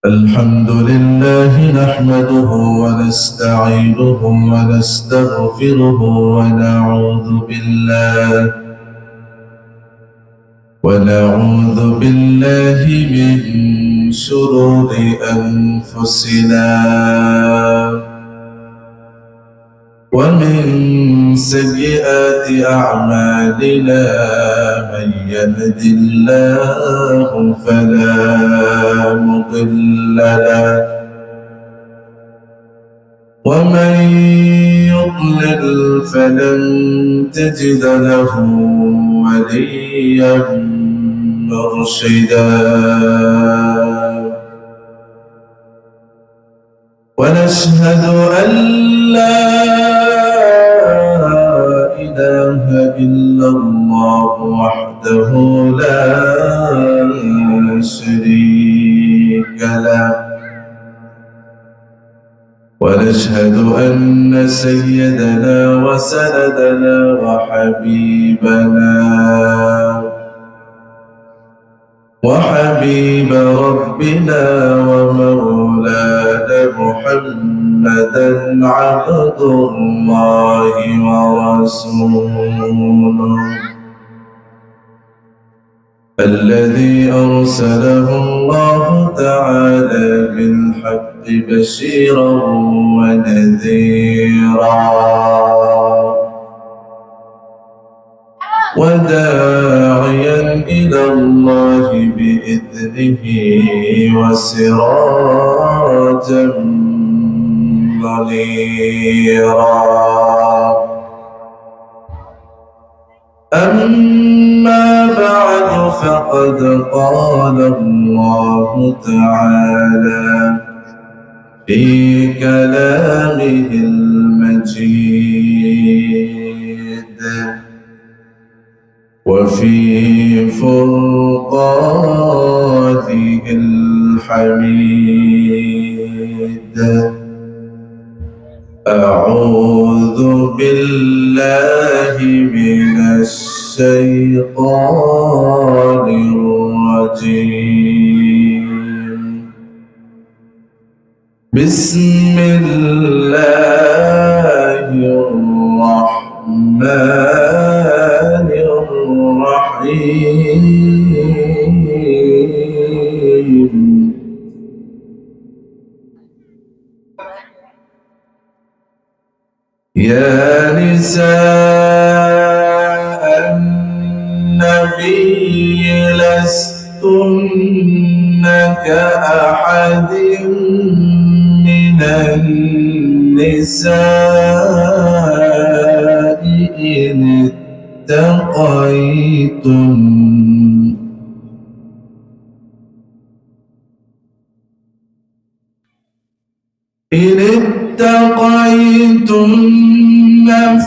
الحمد لله نحمده ونستعينه ونستغفره ونعوذ بالله من شرور أنفسنا ومن سيئات أعمالنا من يهد الله فلا مضل له ومن يضلل فلن تجد له وليا مرشدا ونشهد أن لا إله إلا الله وحده لا شريك له ونشهد أن سيدنا وسندنا وحبيب ربنا ومولانا محمدا عبد الله ورسوله الذي أرسله الله تعالى بالحق بشيرا ونذيرا وداعيا إلى الله بإذنه وسراجا منيرا أما بعد فقد قال الله تعالى في كلامه المجيد وفي فرقانه الحميد أعوذ بالله من الشيطان الرجيم بسم الله الرحمن الرحيم يا نساء النبي لستن كأحد من النساء إن اتقيتن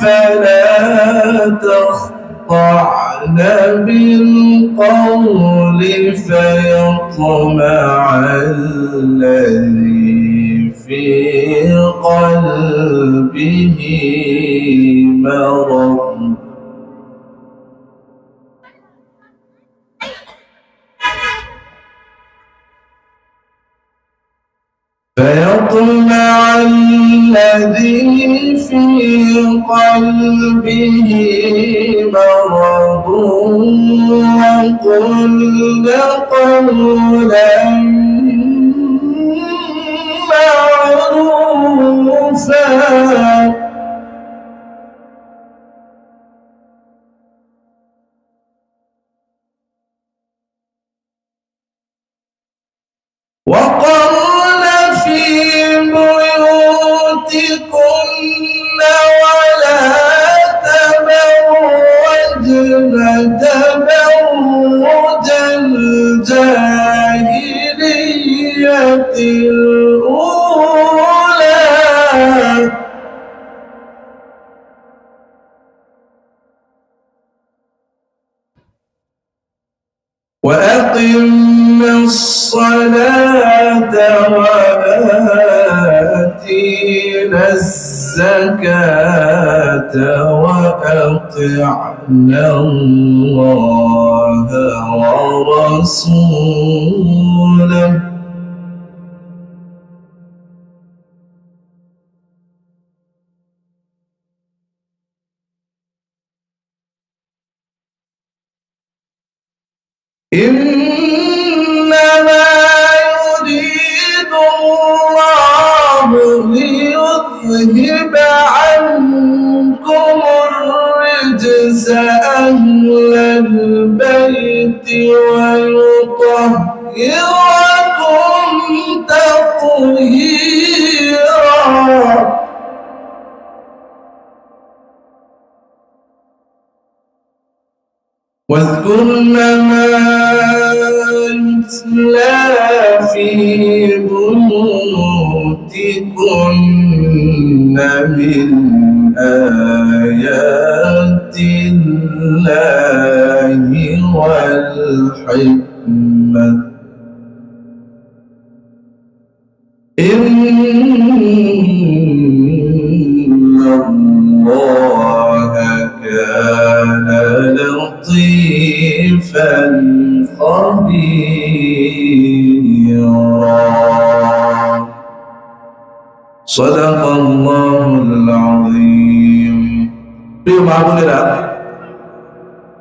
فلا تخضعن بالقول فيطمع الذي في قلبه مرض في قلبه مرض وقل قولا معروفا وقرن في بيوتكن ولا تبرجن تبرج الجاهلية الأولى وأقمنا الصلاة وآتينا الزكاة وأطعنا الله ورسوله إنما يريد الله ليذهب عنكم الرجس أهل البيت ويطهركم تطهيرا. واذكرن ما يتلى في بيوتكن من آيات الله والحكمة إن الله كان لطيفا خبيرا. صدق الله العظيم. প্রিয় মা বোনেরা,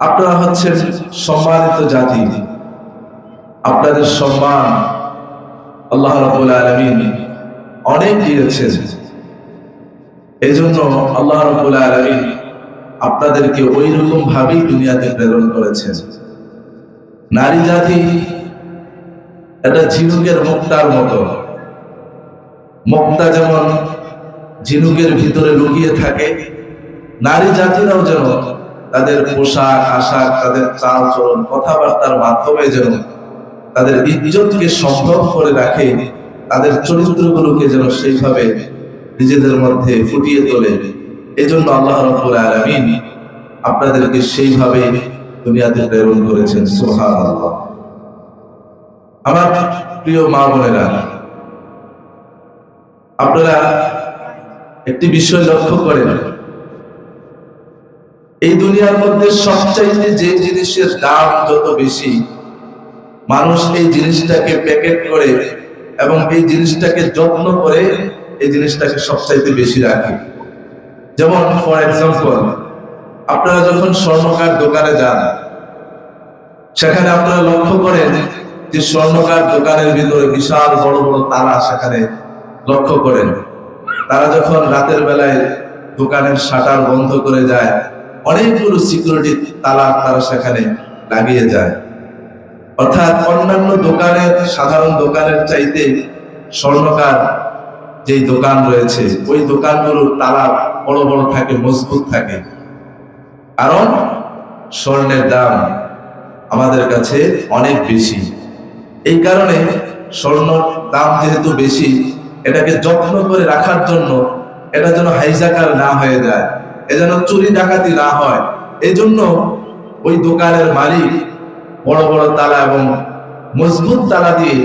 আপনারা হচ্ছেন সম্মানিত জাতি। আপনাদের সম্মান আল্লাহ রাব্বুল আলামিন অনেক দিয়েছেন। এই জন্য আল্লাহ রাব্বুল আলামিন আপনাদেরকে ওই রকম ভাবেই দুনিয়াতে প্রেরণ করেছেন। নারী জাতি এটা ঝিনুকের মুক্তার মতো। মুক্তা যেমন ঝিনুকের ভিতরে লুকিয়ে থাকে, নারী জাতিরাও যেন তাদের পোশাক আশাক, তাদের চাল চলন, কথাবার্তার মাধ্যমে যেন তাদের ইজ্জতকে সম্ভব করে রাখে, তাদের চরিত্রগুলোকে যেন সেইভাবে নিজেদের মধ্যে ফুটিয়ে তোলে। এই জন্য আল্লাহ রাব্বুল আলামিন আপনাদেরকে সেইভাবে দুনিয়াতে প্রেরণ করেছেন। সুবহানাল্লাহ। আমার প্রিয় মা বোনেরা, আপনারা একটি বিষয় লক্ষ্য করেন, এই দুনিয়ার মধ্যে সবচাইতে যে জিনিসের দাম যত বেশি, মানুষ এই জিনিসটাকে প্যাকেট করে এবং এই জিনিসটাকে যত্ন করে এই জিনিসটাকে সবচাইতে বেশি রাখে। যেমন ফর এক্সাম্পল, আপনারা যখন স্বর্ণকার দোকানে যান, সেখানে আপনারা লক্ষ্য করেন যে স্বর্ণকার দোকানের ভিতরে বিশাল বড় বড় তালা সেখানে লক্ষ্য করেন। তারা যখন রাতের বেলায় দোকানের শাটার বন্ধ করে যায়, অনেকগুলো সিকিউরিটি তালা তারা সেখানে লাগিয়ে যায়। অর্থাৎ অন্যান্য দোকানের, সাধারণ দোকানের চাইতে স্বর্ণকার যেই দোকান রয়েছে ওই দোকানগুলোর তালা বড় বড় থাকে, মজবুত থাকে। কারণ স্বর্ণের দাম আমাদের কাছে অনেক বেশি। এই কারণে স্বর্ণ দাম যেহেতু বেশি, এটাকে যত্ন করে রাখার জন্য, এটা যেন হাইজাকার না হয়ে যায়, এ যেন চুরি ডাকাতি না হয়, এই জন্য ওই দোকানের মালিক বড় বড় তালা এবং মজবুত তালা দিয়ে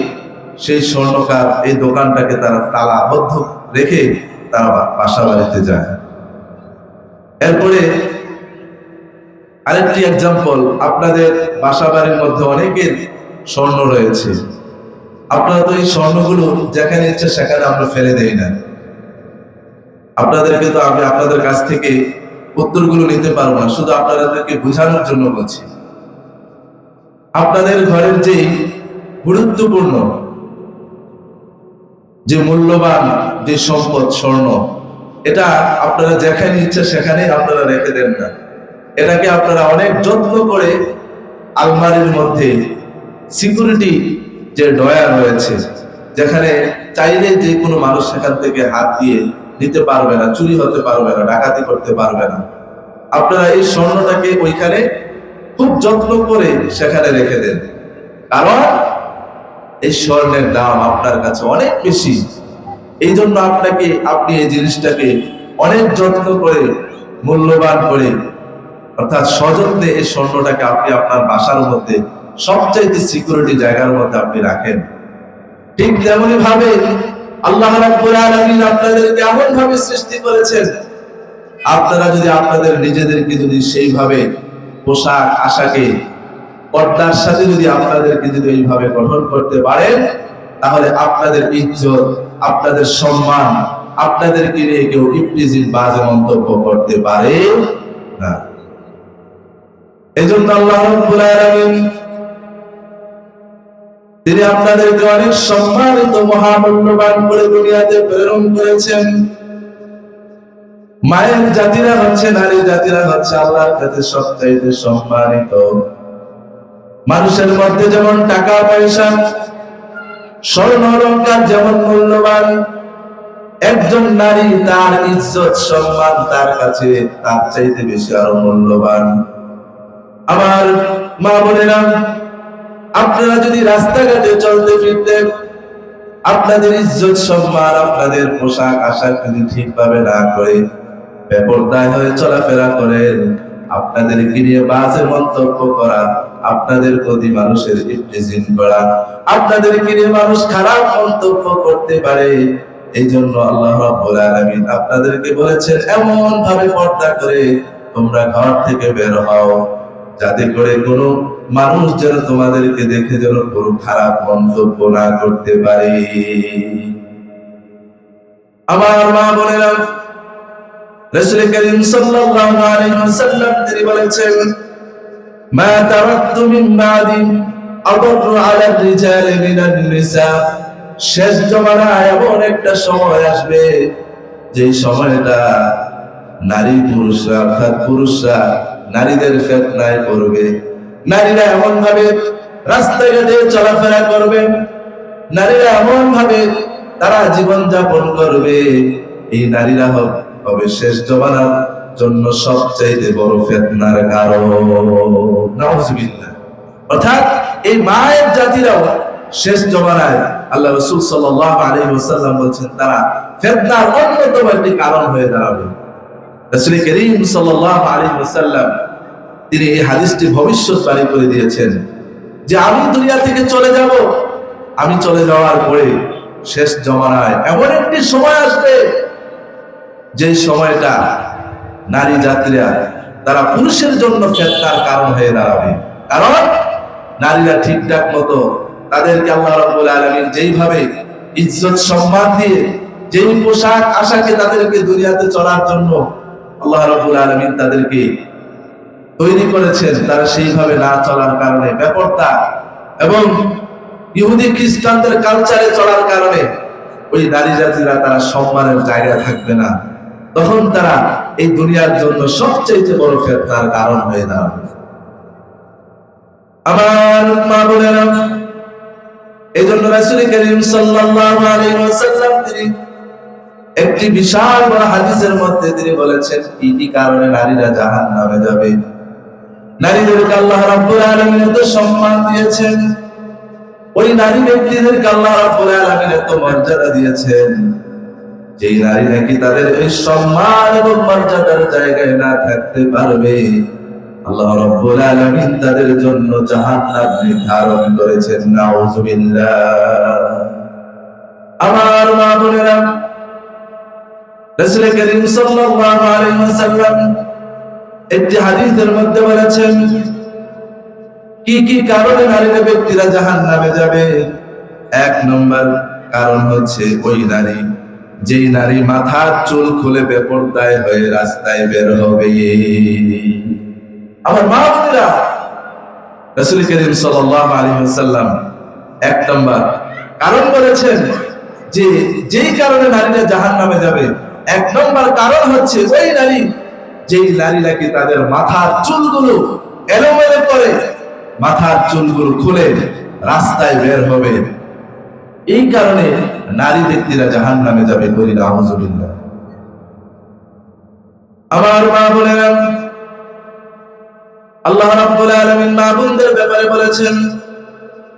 সেই স্বর্ণকার এই দোকানটাকে তারা তালাবদ্ধ রেখে তারা বাসা বাড়িতে যায়। এরপরে আরেকটি এক্সাম্পল, আপনাদের বাসা বাড়ির মধ্যে অনেকের স্বর্ণ রয়েছে। আপনারা তো এই স্বর্ণগুলো যেখানে ইচ্ছে সেখানে আমরা ফেলে দেই না। আপনাদেরকে তো আমি আপনাদের কাছ থেকে উত্তরগুলো নিতে পারবো না, শুধু আপনাদেরকে বোঝানোর জন্য বলছি। আপনাদের ঘরের যে গুরুত্বপূর্ণ, যে মূল্যবান যে সম্পদ স্বর্ণ, এটা আপনারা যেখানে ইচ্ছে সেখানে আপনারা রেখে দেন না। এটাকে আপনারা অনেক যত্ন করে আলমারির মধ্যে সিকিউরিটি যে ড্রয়ার রয়েছে, যেখানে চাইলে যে কোনো মানুষ সেখান থেকে হাত দিয়ে নিতে পারবে না, চুরি হতে পারবে না, ডাকাতি করতে পারবে না, আপনারা এই স্বর্ণটাকে ওইখানে খুব যত্ন করে সেখানে রেখে দেন। কারণ এই স্বর্ণের দাম আপনার কাছে অনেক বেশি। এই জন্য আপনি এই জিনিসটাকে অনেক যত্ন করে, মূল্যবান করে, অর্থাৎ সযত্নে এই স্বর্ণটাকে আপনি আপনার বাসার মধ্যে সবচাইতে সিকিউরিটি জায়গার মধ্যে আপনি রাখেন। ঠিক তেমনি ভাবে আল্লাহ রাব্বুল আলামিন আপনাদেরকে এমন ভাবে সৃষ্টি করেছেন, আপনারা যদি আপনাদের নিজেদেরকে যদি সেইভাবে পোশাক আশাকে পর্দার সাথে যদি আপনাদেরকে যদি এইভাবে গঠন করতে পারেন, তাহলে আপনাদের ইজ্জত, আপনাদের সম্মান, আপনাদেরকে নিয়ে কেউ ইফতিজিল বাজে মন্তব্য করতে পারে না। এজন্য আল্লাহ রাব্বুল আলামিন তিনি আপনাদেরকে অনেক সম্মানিত মহামূল্যবান করে দুনিয়াতে প্রেরণ করেছেন। মায়ের জাতিরা হচ্ছে, নারী জাতিরা হচ্ছে আল্লাহর কাছে সবচাইতে সম্মানিত। মানুষের মধ্যে যেমন টাকা পয়সা, স্বর্ণ অলংকার যেমন মূল্যবান, একজন নারী তার ইজ্জত সম্মান তার কাছে তার চাইতে বেশি আরো মূল্যবান। আমার মা বোনেরা, আপনারা যদি রাস্তাঘাটে চলতে ফিরতে আপনাদের ইজ্জত সম্মান, আপনাদের পোশাক আশাক যদি ঠিকভাবে না করে বেপরদায় হয়ে চলাফেরা করেন, আপনাদেরকে নিয়ে বাজে মন্তব্য করা, আপনাদের প্রতি মানুষের ইফতিজিন করা, আপনাদেরকে নিয়ে মানুষ খারাপ মন্তব্য করতে পারে। এই জন্য আল্লাহ রাব্বুল আলামিন আপনাদেরকে বলেছেন এমন ভাবে পর্দা করে তোমরা ঘর থেকে বের হও, যাতে করে কোনো মানুষ যেন তোমাদেরকে দেখে যেন কোনো খারাপ মন্তব্য না করতে পারে। আমার মা বোনেরা, রাসূল করিম সাল্লাল্লাহু আলাইহি ওয়াসাল্লাম তিনি বলেছেন, মা তারাকতু মিন বাদি আদরু আলা রিজালি মিনান নিসা। শেষ জমানায় এমন একটা সময় আসবে যে সময়টা নারী পুরুষরা অর্থাৎ পুরুষরা নারীদের ফিতনায় পড়বে। নারীরা এমন ভাবে রাস্তাঘাটে চলাফেরা করবে, নারীরা এমন ভাবে তারা জীবন যাপন করবে, এই নারীরা হবে শেষ জমানার জন্য সবচাইতে বড় ফিতনার কারণ। নাউযুবিল্লাহ। অর্থাৎ এই মায়ের জাতিরাও শেষ জমানায় আল্লাহ রাসূল সাল্লাল্লাহু আলাইহি ওয়াসাল্লাম বলেছেন তারা ফিতনার অন্যতম একটি কারণ হয়ে দাঁড়াবে। রাসূল করিম সাল্লাল্লাহু আলাইহি ওয়াসাল্লাম তিনি এই হাদিসটি ভবিষ্যৎবাণী করে দিয়েছেন যে আমি দুনিয়া থেকে চলে যাব, আমি চলে যাওয়ার পরে শেষ জমানায় এমন একটি সময় আসবে যে সময়টা নারী জাতিরা তারা পুরুষের জন্য ফিতনার কারণ হয়ে দাঁড়াবে। কারণ নারীরা ঠিকঠাক মতো তাদেরকে আল্লাহ রাব্বুল আলামিন যেইভাবে ইজ্জত সম্মান দিয়ে যেই পোশাক আশাকে তাদেরকে দুনিয়াতে চলার জন্য আল্লাহ রাব্বুল আলামিন তাদেরকে তৈরি করেছেন, তারা সেইভাবে না চলার কারণে বেপরদা এবং ইহুদি খ্রিস্টানদের কালচারে চলার কারণে ওই নারী জাতিরা তারা সম্মানের জায়গা থাকবে না। তখন তারা এই দুনিয়ার জন্য সবচেয়ে বড় ফিতনার কারণ হয়ে দাঁড়াবে। আমার মা বোনেরা, এই জন্য রাসূল করিম সাল্লাল্লাহু আলাইহি ওয়াসাল্লাম তিনি একটি বিশাল বড় হাদিসের মধ্যে তিনি বলেছেন কি কি কারণে নারীরা জাহান্নামে যাবে। নারীদেরকে আল্লাহ রাব্বুল আলামিন এত সম্মান দিয়েছেন, ওই নারী ব্যক্তিদেরকে আল্লাহ রাব্বুল আলামিন এত মর্যাদা দিয়েছেন, যেই নারী নাকি তাদের এই সম্মান এবং মর্যাদার জায়গায় না থাকতে পারবে, আল্লাহ রাব্বুল আলামিন তাদের জন্য জাহান্নাম নির্ধারণ করেছেন। নাউযুবিল্লাহ। আমার মা বোনেরা, রাসূল করিম সাল্লাল্লাহু আলাইহি ওয়াসাল্লাম একটি হাদিসের মধ্যে বলেছেন কি কি কারণে নারীরা ব্যক্তিরা জাহান্নামে যাবে। এক নম্বর কারণ হচ্ছে ওই নারী যেই নারী মাথার চুল খুলে বেপরদায় হয়ে রাস্তায় বের হবে। আমার মা বোনেরা, রাসূল করিম সাল্লাল্লাহু আলাইহি ওয়াসাল্লাম এক নম্বর কারণ বলেছেন যে যেই কারণে নারীরা জাহান্নামে যাবে, এক নম্বর কারণ হচ্ছে ওই নারী যেই নারী নাকি তাদের মাথার চুলগুলো এলোমেলো করে মাথার চুলগুলো খুলে রাস্তায় বের হবে। এই কারণে নারী ব্যক্তিরা জাহান্নামে যাবে। বলি নাউযুবিল্লাহ। আমার মা বোনেরা, আল্লাহ রাব্বুল আলামিন মা বোনদের ব্যাপারে বলেছেন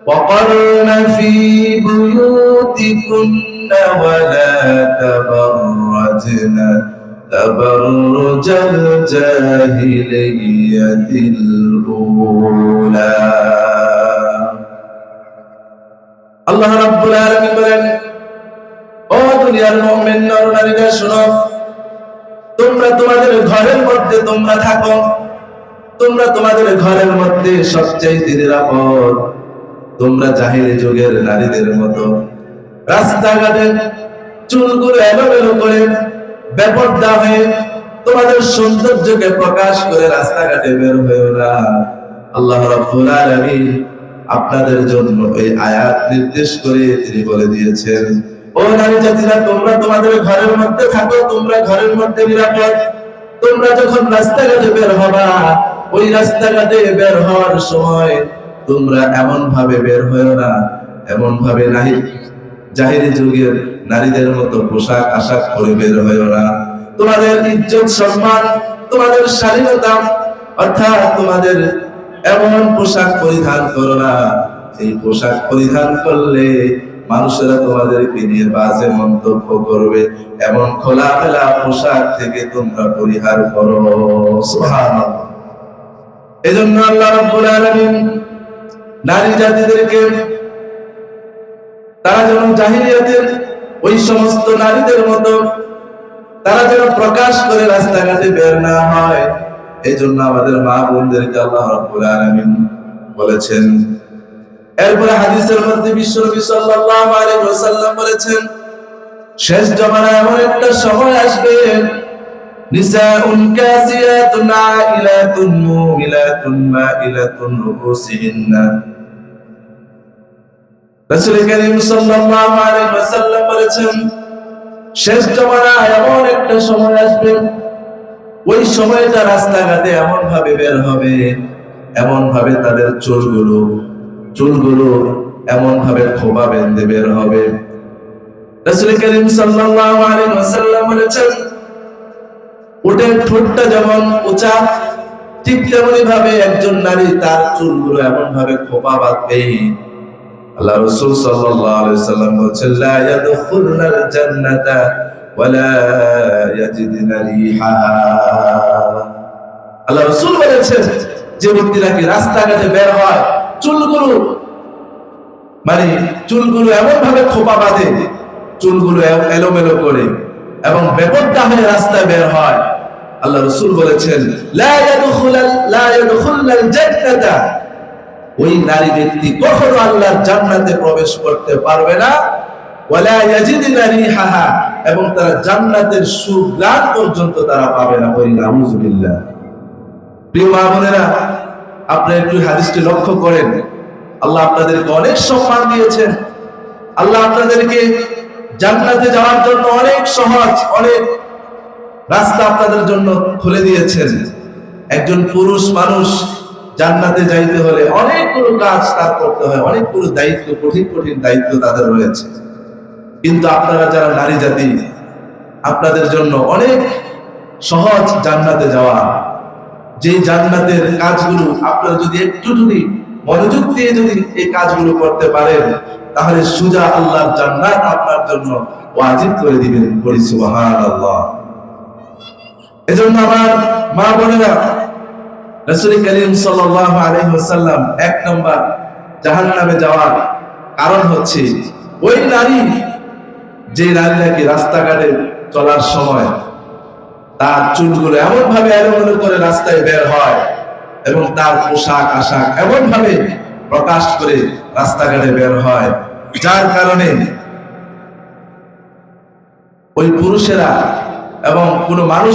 ওয়াকারনা ফি বুয়ুতিকুন্না ওয়া লা তাবাররাজনা তাবাররুজাল জাহিলিয়াতিল উলা। আল্লাহ রাব্বুল আলামিন বলেন, ও দুনিয়ার মুমিন নর নারীরা শুনো, তোমরা তোমাদের ঘরের মধ্যে তোমরা থাকো, তোমরা তোমাদের ঘরের মধ্যে সবচেয়ে নিরাপদ। তোমরা জাহিলি যুগের নারীদের মতো রাস্তাঘাটে চুলগুলো এলোমেলো করে বেপরদা হয়ে তোমাদের সৌন্দর্যকে প্রকাশ করে রাস্তাঘাটে বের হয়েও না। আল্লাহ রাব্বুল আলামিন আপনাদের জন্য এই আয়াত নির্দেশ করে তিনি বলে দিয়েছেন, ও নারী জাতিরা, তোমরা তোমাদের ঘরের মধ্যে থাকো, তোমরা ঘরের মধ্যে নিরাপদ। তোমরা যখন রাস্তাঘাটে বের হবা, ওই রাস্তাঘাটে বের হওয়ার সময় তোমরা এমন ভাবে বের হয়েও না, এমন ভাবে নাহি জাহিরি যুগের নারীদের মতো পোশাক আশাক পরে বের হয়েও না। তোমাদের ইজ্জত সম্মান, তোমাদের শালীনতা, অর্থাৎ তোমাদের এমন পোশাক পরিধান করো না, এই পোশাক পরিধান করলে মানুষেরা তোমাদেরকে নিয়ে বাজে মন্তব্য করবে। এমন খোলামেলা পোশাক থেকে তোমরা পরিহার করো। সুবহানাল্লাহ। এজন্য আল্লাহ রাব্বুল আলামিন নারী জাতিদেরকে তারা যেন জাহিলিয়াতের ওই সমস্ত নারীদের মতো তারা যেন প্রকাশ করে রাস্তাঘাটে বের না হয়, এই জন্য আমাদের মা বোনদেরকে আল্লাহ রাব্বুল আলামিন বলেছেন। এরপরে হাদিসের মধ্যে বিশ্বনবী সাল্লাল্লাহু আলাইহি ওয়াসাল্লাম বলেছেন, শেষ জামানায় এমন একটা সময় আসবে, নিসাউন কাসিয়াতুন আইলাতুন মুমিলাতুন মাইলাতুন রুউসিহিন্না। রাসূল কারীম সাল্লাল্লাহু আলাইহি ওয়াসাল্লাম বলেছেন, শেষ জামানায় এমন একটা সময় আসবে, ওই সময়টা রাস্তাঘাটে এমন ভাবে বের হবে, এমন ভাবে তাদের চুলগুলো এমন ভাবে খোপা বেঁধে বের হবে। রাসূল কারীম সাল্লাল্লাহু আলাইহি ওয়াসাল্লাম বলেছেন, উটের ঠোঁটটা যেমন উঁচা, ঠিক তেমনি ভাবে একজন নারী তার চুলগুলো এমন ভাবে খোপা বাঁধবে। আল্লাহ রাসূল সাল্লাল্লাহু আলাইহি ওয়াসাল্লাম বলেছেন, লা ইয়াদখুলুল জান্নাতা ওয়ালা ইয়াজিদুনা রিহাহা। আল্লাহ রাসূল বলেছেন, যে ব্যক্তি নাকি রাস্তাঘাটে বের হয়, চুলগুলো এমন ভাবে খোপা বাঁধে, চুলগুলো এলোমেলো করে এবং বেপরদা হয়ে রাস্তায় বের হয়, আল্লাহ রাসূল বলেছেন, লা ইয়াদখুলুল জান্নাতা, ওই নারী ব্যক্তি কখনো আল্লাহর জান্নাতে প্রবেশ করতে পারবে না, ওয়ালা ইয়াজিদুনা রিহাহা, এবং তারা জান্নাতের সুঘ্রাণ পর্যন্ত তারা পাবে না। বলি নাউযুবিল্লাহ। প্রিয় মা বোনেরা, আপনারা একটু হাদিসটি লক্ষ্য করেন। আল্লাহ আপনাদেরকে অনেক সম্মান দিয়েছেন, আল্লাহ আপনাদেরকে জান্নাতে যাওয়ার জন্য অনেক সহজ, অনেক রাস্তা আপনাদের জন্য খুলে দিয়েছেন। একজন পুরুষ মানুষ জান্নাতে যাইতে হলে অনেকগুলো কাজ তার করতে হয়, অনেকগুলো দায়িত্ব, কঠিন কঠিন দায়িত্ব তাদের রয়েছে। কিন্তু আপনারা যারা নারী জাতি, আপনাদের জন্য অনেক সহজ জান্নাতে যাওয়া। যে জান্নাতের কাজগুলো আপনারা যদি মনোযোগ দিয়ে এই কাজগুলো করতে পারেন, তাহলে সুজা আল্লাহর জান্নাত আপনার জন্য ওয়াজিব করে দিবেন। বলি সুবহানাল্লাহ। এজন্য আমার মা বোনেরা, রাসূল কারীম সাল্লাল্লাহু আলাইহি ওয়াসাল্লাম এক নম্বর জাহান্নামে যাওয়ার কারণ হচ্ছে ওই নারী, যে নারী নাকি রাস্তাঘাটে চলার সময় তার চুলগুলো এমন ভাবে এলোমেলো করে রাস্তায় বের হয় এবং তার পোশাক আশাক এমন ভাবে প্রকাশ করে রাস্তাঘাটে বের হয়, যার কারণে ওই পুরুষেরা এবং কোন মানুষ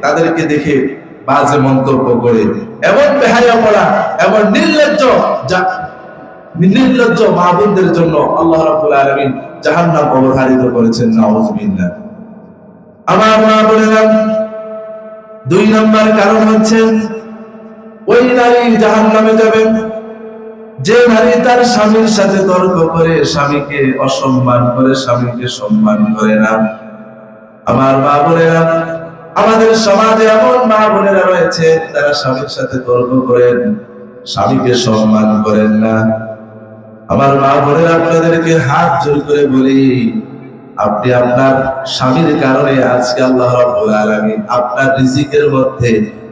তাদেরকে দেখে বাজে মন্তব্য করে, এমন বেহায়া পড়া, এমন নির্লজ্জ মা বোনদের জন্য আল্লাহ রাব্বুল আলামিন জাহান্নাম অবধারিত করেছেন। নাউযুবিল্লাহ। আমার মা বোনেরা, দুই নম্বর কারণ হচ্ছে ওই নারী জাহান্নামে যাবেন যে নারী তার স্বামীর সাথে তর্ক করে, স্বামীকে অসম্মান করে, স্বামীকে সম্মান করে না। আমার মা বোনেরা, আমাদের সমাজে এমন মা বোনেরা রয়েছে, তারা স্বামীর সাথে তর্ক করেন, স্বামীকে সম্মান করেন না। আমার মা বোনেরা, আপনাদেরকে হাত জোর করে বলি, আপনি আপনার স্বামীর কারণে আজকে আল্লাহ রাব্বুল আলামিন আপনার রিজিকের মধ্যে,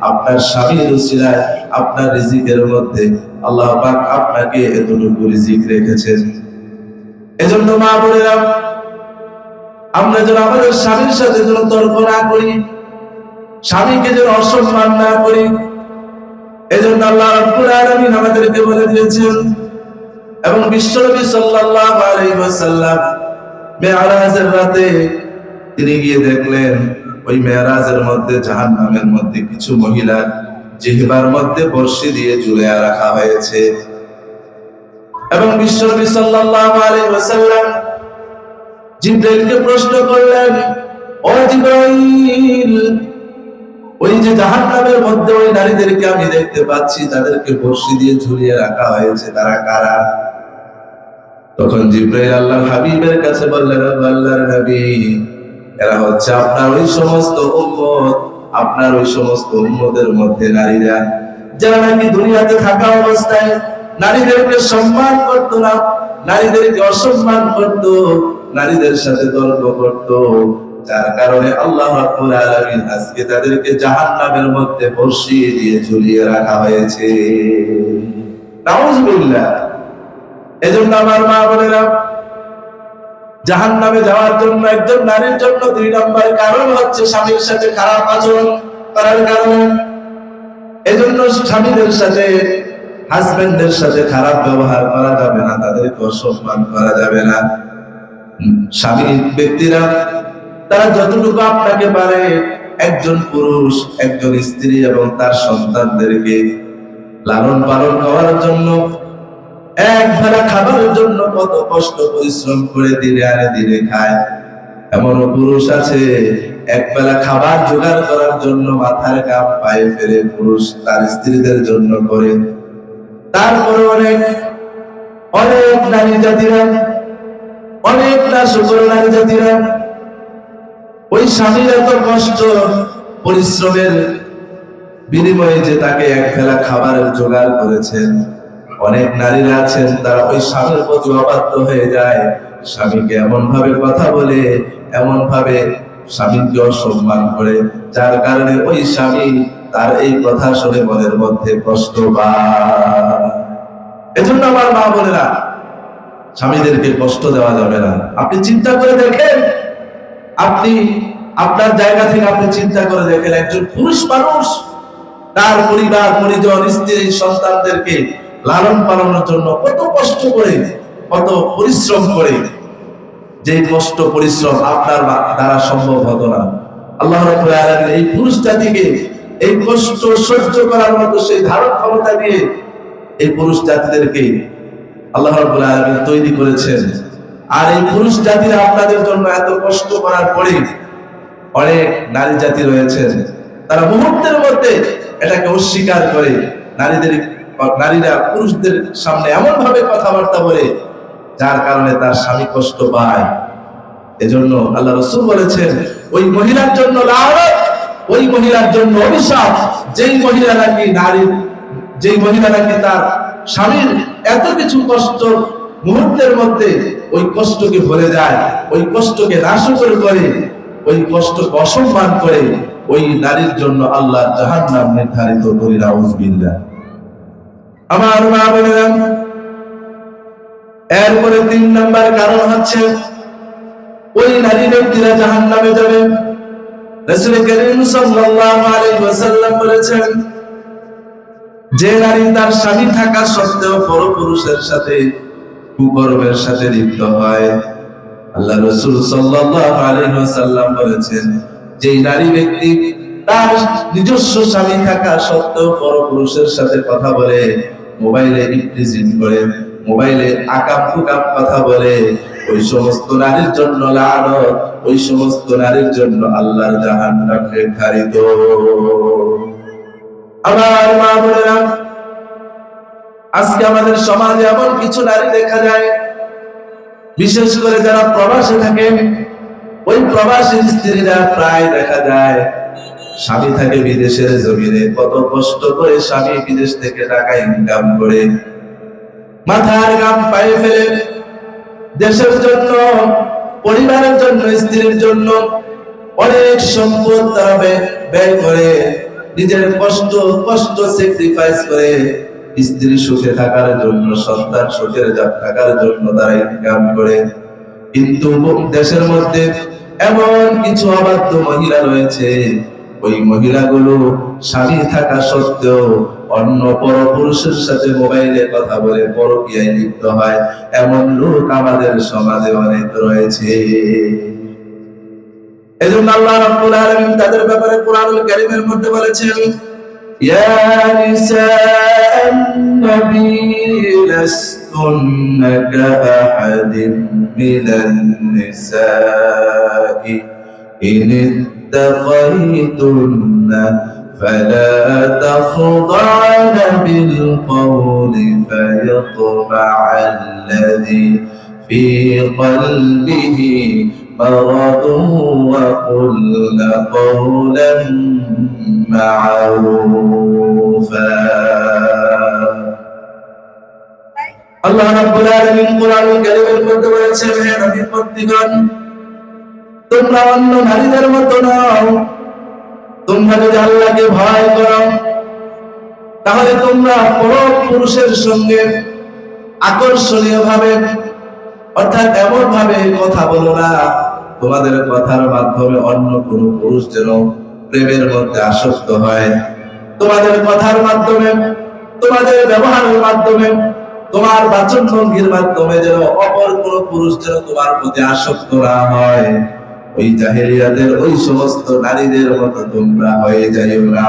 আপনার স্বামীর উসিলায় আপনার রিজিকের মধ্যে আল্লাহ পাক আপনাকে এতটুকু রিজিক রেখেছেন। এজন্য মা বোনেরা, আমরা যেন আমাদের স্বামীর সাথে যেন তর্ক না করি, স্বামীকে যেন অসম্মান না করি। এজন্য আল্লাহ রাব্বুল আলামিন আমাদেরকে বলে দিয়েছেন, এবং বিশ্বনবী সাল্লাল্লাহু আলাইহি ওয়াসাল্লাম মেরাজের রাতে তিনি গিয়ে দেখলেন, ওই মেরাজের মধ্যে জাহান্নামের মধ্যে কিছু মহিলা জিহ্বার মধ্যে বর্শি দিয়ে ঝুলিয়ে রাখা হয়েছে। এবং বিশ্বনবী সাল্লাল্লাহু আলাইহি ওয়াসাল্লাম জিবরাইলকে প্রশ্ন করলেন, ও জিবরাইল, ওই যে জাহান্নামের মধ্যে ওই নারীদেরকে আমি দেখতে পাচ্ছি, তাদেরকে বর্শি দিয়ে ঝুলিয়ে রাখা হয়েছে, তারা কারা? তখন জিবরাইল আল্লাহর হাবিবের কাছে বললেন, আল্লাহর নবী, এরা হচ্ছে আপনার ওই সমস্ত উম্মত, আপনার ওই সমস্ত উম্মতের মধ্যে নারীরা যারা নাকি দুনিয়াতে থাকা অবস্থায় নারীদেরকে সম্মান করত না, নারীদেরকে অসম্মান করত, নারীদের সাথে তর্ক করত, যার কারণে আল্লাহ রাব্বুল আলামিন আজকে তাদেরকে জাহান্নামের মধ্যে বসিয়ে দিয়ে ঝুলিয়ে রাখা হয়েছে। নাউযুবিল্লাহ। এজন্য আমার মা বোনেরা, জাহান্নামে যাওয়ার জন্য একজন নারীর জন্য 2 নম্বর কারণ হচ্ছে স্বামীর সাথে খারাপ আচরণ করার কারণে। এজন্য স্বামীদের সাথে, হাজবেন্ডের সাথে খারাপ ব্যবহার করা যাবে না, তাদেরকে অসম্মান করা যাবে না। স্বামী ব্যক্তিরা তারা যতটুকু আপনাকে পারে, একজন পুরুষ একজন স্ত্রী এবং তার সন্তানদেরকে লালন পালন করার জন্য, এক বেলা খাবারের জন্য কত কষ্ট পরিশ্রম করে দিনে আনে দিনে খায়। এমনও পুরুষ আছে এক বেলা খাবার জোগাড় করার জন্য মাথার ঘাম পায়ে ফেলে পুরুষ তার স্ত্রীদের জন্য করে। তারপরে অনেক অনেক নারী জাতিরা, অনেক না সকল নারী জাতিরা ওই স্বামীর এত কষ্ট পরিশ্রমের বিনিময়ে যে তাকে এক বেলা খাবারের জোগাড় করেছেন, অনেক নারীরা আছেন তারা ওই স্বামীর প্রতি অবাধ্য হয়ে যায়, স্বামীকে এমন ভাবে কথা বলে, এমন ভাবে স্বামীকে অসম্মান করে, যার কারণে ওই স্বামী তার এই কথা শুনে মনের মধ্যে কষ্ট পায়। এজন্য আমার মা বোনেরা, স্বামীদেরকে কষ্ট দেওয়া যাবে না। আপনি চিন্তা করে দেখেন, আপনি আপনার জায়গা থেকে আপনি চিন্তা করে দেখেন, একজন পুরুষ মানুষ তার পরিবার পরিজন স্ত্রী সন্তানদেরকে লালন পালনের জন্য কত কষ্ট করে, কত পরিশ্রম করে। যে কষ্ট পরিশ্রম আপনার দ্বারা সম্ভব হতো না। আল্লাহ রাব্বুল আলামিন এই পুরুষ জাতিকে এই কষ্ট সহ্য করার মতো সেই ধারণ ক্ষমতা দিয়ে এই পুরুষ জাতিদেরকে আল্লাহ রাব্বুল আলামিন তৈরি করেছেন। আর এই পুরুষ জাতিরা আপনাদের জন্য এত কষ্ট করার পরে অনেক নারী জাতি রয়েছেন, তারা মুহূর্তের মধ্যে এটাকে অস্বীকার করে, নারীরা পুরুষদের সামনে এমন ভাবে কথাবার্তা বলে যার কারণে তার স্বামী কষ্ট পায়। এজন্য আল্লাহ রাসূল বলেছেন, ওই মহিলার জন্য লানত, ওই মহিলার জন্য অভিশাপ, যেই মহিলা নাকি তার স্বামীর এত কিছু কষ্ট মুহূর্তের মধ্যে ওই কষ্টকে ভুলে যায়, ওই কষ্টকে নাশকর করে, ওই কষ্টকে অসম্মান করে, ওই নারীর জন্য আল্লাহ জাহান্নাম নির্ধারিত করে। নাউযুবিল্লাহ। আমার মা বোনেরা, এরপরে 3 নম্বর কারণ হচ্ছে ওই নারী ব্যক্তিরা জাহান্নামে যাবে। রাসূল করিম সাল্লাল্লাহু আলাইহি ওয়াসাল্লাম বলেছেন, যে নারী তার স্বামী থাকা সত্ত্বেও পরপুরুষের সাথে কুকর্মের সাথে লিপ্ত হয়, আল্লাহ রাসূল সাল্লাল্লাহু আলাইহি ওয়াসাল্লাম বলেছেন, যে নারী ব্যক্তি তার নিজস্ব স্বামী থাকা সত্ত্বেও পরপুরুষের সাথে কথা বলে, মোবাইলে ইফটিজিং করে, মোবাইলে আকাম কুকাম কথা বলে, ওই সমস্ত নারীর জন্য লানত, ওই সমস্ত নারীর জন্য আল্লাহর জাহান্নাম নির্ধারিত। আমার মা বোনেরা, আজকে আমাদের সমাজে এমন কিছু নারী দেখা যায়, বিশেষ করে যারা প্রবাসে থাকেন, ওই প্রবাসী স্ত্রীরা প্রায় দেখা যায় স্বামী থাকে বিদেশের জমিনে, কত কষ্ট করে স্বামী বিদেশ থেকে টাকা ইনকাম করে মাথার ঘাম পায়ে ফেলে দেশের জন্য, পরিবারের জন্য, স্ত্রীর জন্য অনেক সম্পদ তারা ব্যয় করে, নিজের কষ্ট স্যাক্রিফাইস করে স্ত্রী সুখে থাকার জন্য, সন্তান সুখে থাকার জন্য তারা ইনকাম করে। কিন্তু দেশের মধ্যে এমন কিছু অবাধ্য মহিলা রয়েছে, ওই মহিলাগুলো স্বামী থাকা সত্ত্বেও অন্য পরপুরুষের সাথে মোবাইলে কথা বলে পরকীয়ায় লিপ্ত হয়। এমন লোক আমাদের সমাজে অনেক রয়েছে। এজন্য আল্লাহ রাব্বুল আলামিন তাদের ব্যাপারে কোরআনুল কারীমের মধ্যে বলেছেন, ইয়া নিসাআন النبي لستن كأحد من النساء إن اتقيتن فلا تخضعن بالقول فيطمع الذي في قلبه مرض وقلن قولا معروفا আল্লাহ রাব্বুল আলামিন কোরআনুল কারীমের মধ্যে বলেছেন, হে নবী প্রতিগণ, তোমরা অন্য নারীদের মতো নও। তোমরা যদি আল্লাহকে ভয় করো তাহলে তোমরা পরপুরুষের সঙ্গে আকর্ষণীয় ভাবে অর্থাৎ এমন ভাবে কথা বলো না তোমাদের কথার মাধ্যমে অন্য কোন পুরুষ যেন প্রেমের মধ্যে আসক্ত হয়। তোমাদের কথার মাধ্যমে, তোমাদের ব্যবহারের মাধ্যমে, তোমার বাচন ভঙ্গির মাধ্যমে যেন অপর কোন পুরুষ যেন তোমার প্রতি আসক্ত না হয়। ওই জাহেলিয়াতের ওই সমস্ত নারীদের মতো তোমরা হয়ে যাইও না।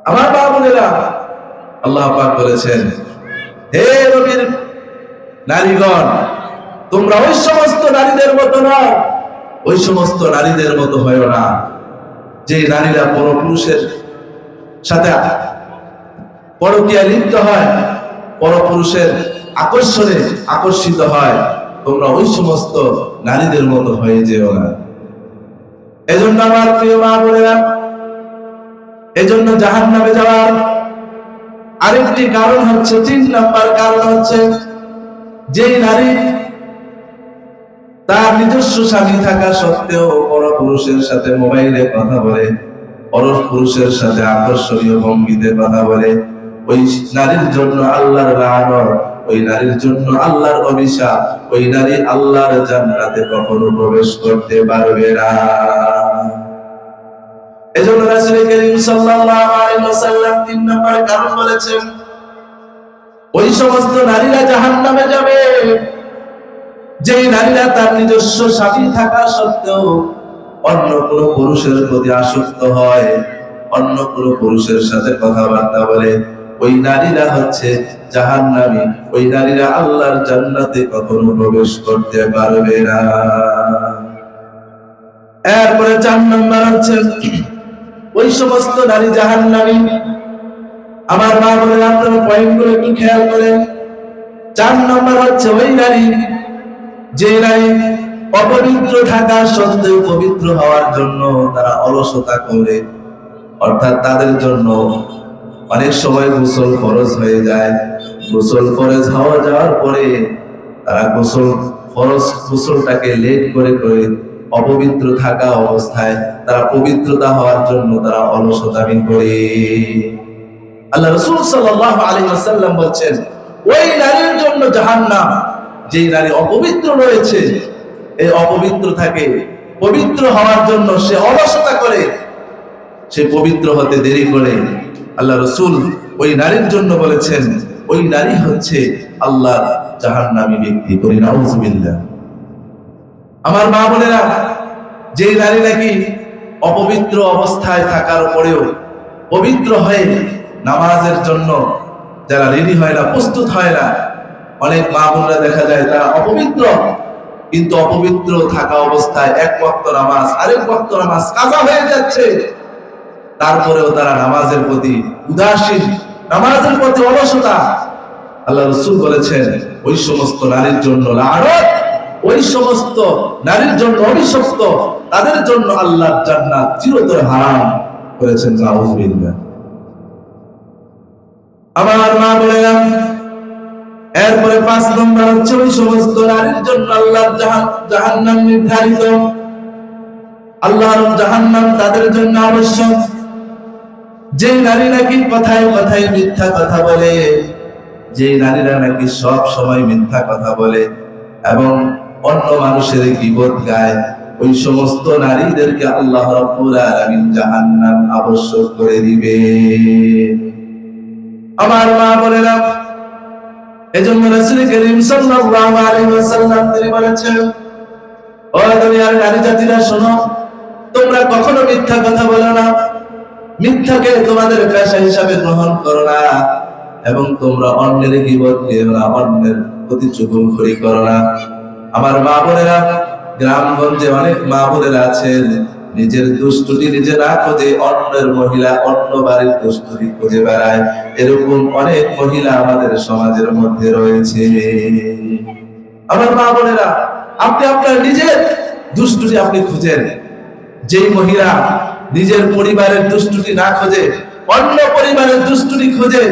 আমার মা বোনেরা, আল্লাহ পাক বলেছেন, হে নবীর নারীগণ, তোমরা ওই সমস্ত নারীদের মতো নও, ওই সমস্ত নারীদের মতো হয়ো না যে নারীরা পরপুরুষের সাথে পরকীয়ায় লিপ্ত হয়, পরপুরুষের আকর্ষণে আকর্ষিত হয়। তোমরা ওই সমস্ত নারীদের মতো হয়ে যেও না। এজন্য আমার প্রিয় মা বোনেরা, এজন্য জাহান্নামে যাওয়ার আরেকটি কারণ হচ্ছে, 3 নাম্বার কারণ হচ্ছে, যে নারী তার নিজস্ব স্বামী থাকা সত্ত্বেও পরপুরুষের সাথে মোবাইলে কথা বলে, পরপুরুষের সাথে আকর্ষণীয় ভঙ্গিতে কথা বলে, ওই নারীর জন্য আল্লাহর লানত, ওই নারীর জন্য আল্লাহর অভিশাপ। ওই নারী আল্লাহর জান্নাতে কখনো প্রবেশ করতে পারবে না। এজন্য রাসূল করিম সাল্লাল্লাহু আলাইহি ওয়াসাল্লাম 3 নম্বর কারণ বলেছেন, ওই সমস্ত নারীরা জাহান্নামে যাবে যে নারীরা তার নিজস্ব স্বামী থাকা সত্ত্বেও অন্য কোন পুরুষের প্রতি আসক্ত হয়, অন্য কোন পুরুষের সাথে কথাবার্তা বলে। ওই নারীরা হচ্ছে জাহান্নামী, ওই নারীরা আল্লাহর জান্নাতে কখনো প্রবেশ করতে পারবে না। এরপরে 4 নম্বর হচ্ছে, ওই সমস্ত নারী জাহান্নামী। আমার মা বলে আপনারা পয়েন্টগুলো একটু খেয়াল করেন। 4 নম্বর হচ্ছে ওই নারী, যে নারী অপবিত্র থাকা সত্ত্বেও পবিত্র হওয়ার জন্য তারা অলসতা করে, অর্থাৎ তাদের জন্য অনেক সময় গোসল ফরজ হয়ে যায়। গোসল ফরজ হওয়া যাওয়ার পরে তারা গোসলটাকে লেট করে করে অপবিত্র থাকা অবস্থায় তারা পবিত্রতা হওয়ার জন্য তারা অলসতামি করে। আল্লাহ রাসূল সাল্লাল্লাহু আলাইহি ওয়াসাল্লাম বলেন, ওই নারীর জন্য জাহান্নাম। যে নারী অপবিত্র রয়েছে, এই অপবিত্র থাকে, পবিত্র হওয়ার জন্য সে অলসতা করে, সে পবিত্র হতে দেরি করে। আল্লাহ রাসূল ওই নারীর জন্য বলেছেন, ওই নারী হচ্ছে আল্লাহর জাহান্নামী ব্যক্তি। করি নাউযুবিল্লাহ। আমার মা বোনেরা, যে নারী নাকি অপবিত্র অবস্থায় থাকার পরেও পবিত্র হয়ে নামাজের জন্য যারা রেডি হয় না, প্রস্তুত হয় না, অনেক মা বোনরা দেখা যায় তারা অপবিত্র, কিন্তু অপবিত্র থাকা অবস্থায় এক ওয়াক্ত নামাজ, আরেক ওয়াক্ত নামাজ কাজা হয়ে যাচ্ছে, তারপরেও তারা নামাজের প্রতি উদাসীন, নামাজের প্রতি অলসতা। আল্লাহ রাসূল বলেছেন, ওই সমস্ত নারীর জন্য লানত, ওই সমস্ত নারীর জন্য অভিশপ্ত, তাদের জন্য আল্লাহর জান্নাত চিরতরে হারাম করেছেন। নাউযুবিল্লাহ। আমার মা বলেন, এরপরে 5 নম্বর হচ্ছে, ওই সমস্ত নারীর জন্য আল্লাহর জাহান্নাম নির্ধারিত। আল্লাহর জাহান্নাম তাদের জন্য আবশ্যক, যে নারী নাকি কথায় কথায় মিথ্যা কথা বলে, যে নারীরা নাকি সব সময় মিথ্যা কথা বলে এবং অন্য মানুষের গীবত গায়, ওই সমস্ত নারীদেরকে আল্লাহ রাব্বুল আলামিন জাহান্নাম আবশ্যক করে দিবে। আমার মা বলেন, এজন্য রাসূল করিম সাল্লাল্লাহু আলাইহি ওয়াসাল্লাম তিনি বলেছেন, ও দুনিয়ার নারী জাতিরা শোনো, তোমরা কখনো মিথ্যা কথা বলো না, মিথ্যাকে তোমাদের পেশা হিসাবে গ্রহণ করো না, এবং তোমরা অন্যের গীবত করো না, অন্যের প্রতি চুগলখড়ি করো না। আমার মা বোনেরা, গ্রামগঞ্জে অনেক মা বোনেরা আছেন, নিজের দুষ্টুটি নিজে না খোঁজে অন্যের মহিলা, অন্য বাড়ির দুষ্টুটি খুঁজে বেড়ায়। এরকম অনেক মহিলা আমাদের সমাজের মধ্যে রয়েছে। আমার মা বোনেরা, আপনি আপনার নিজের দুষ্টুটি আপনি খুঁজেন। যেই মহিলা নিজের পরিবারের দুষ্টুটি না খোঁজে, অন্য পরিবারের দুষ্টুটি খোঁজে,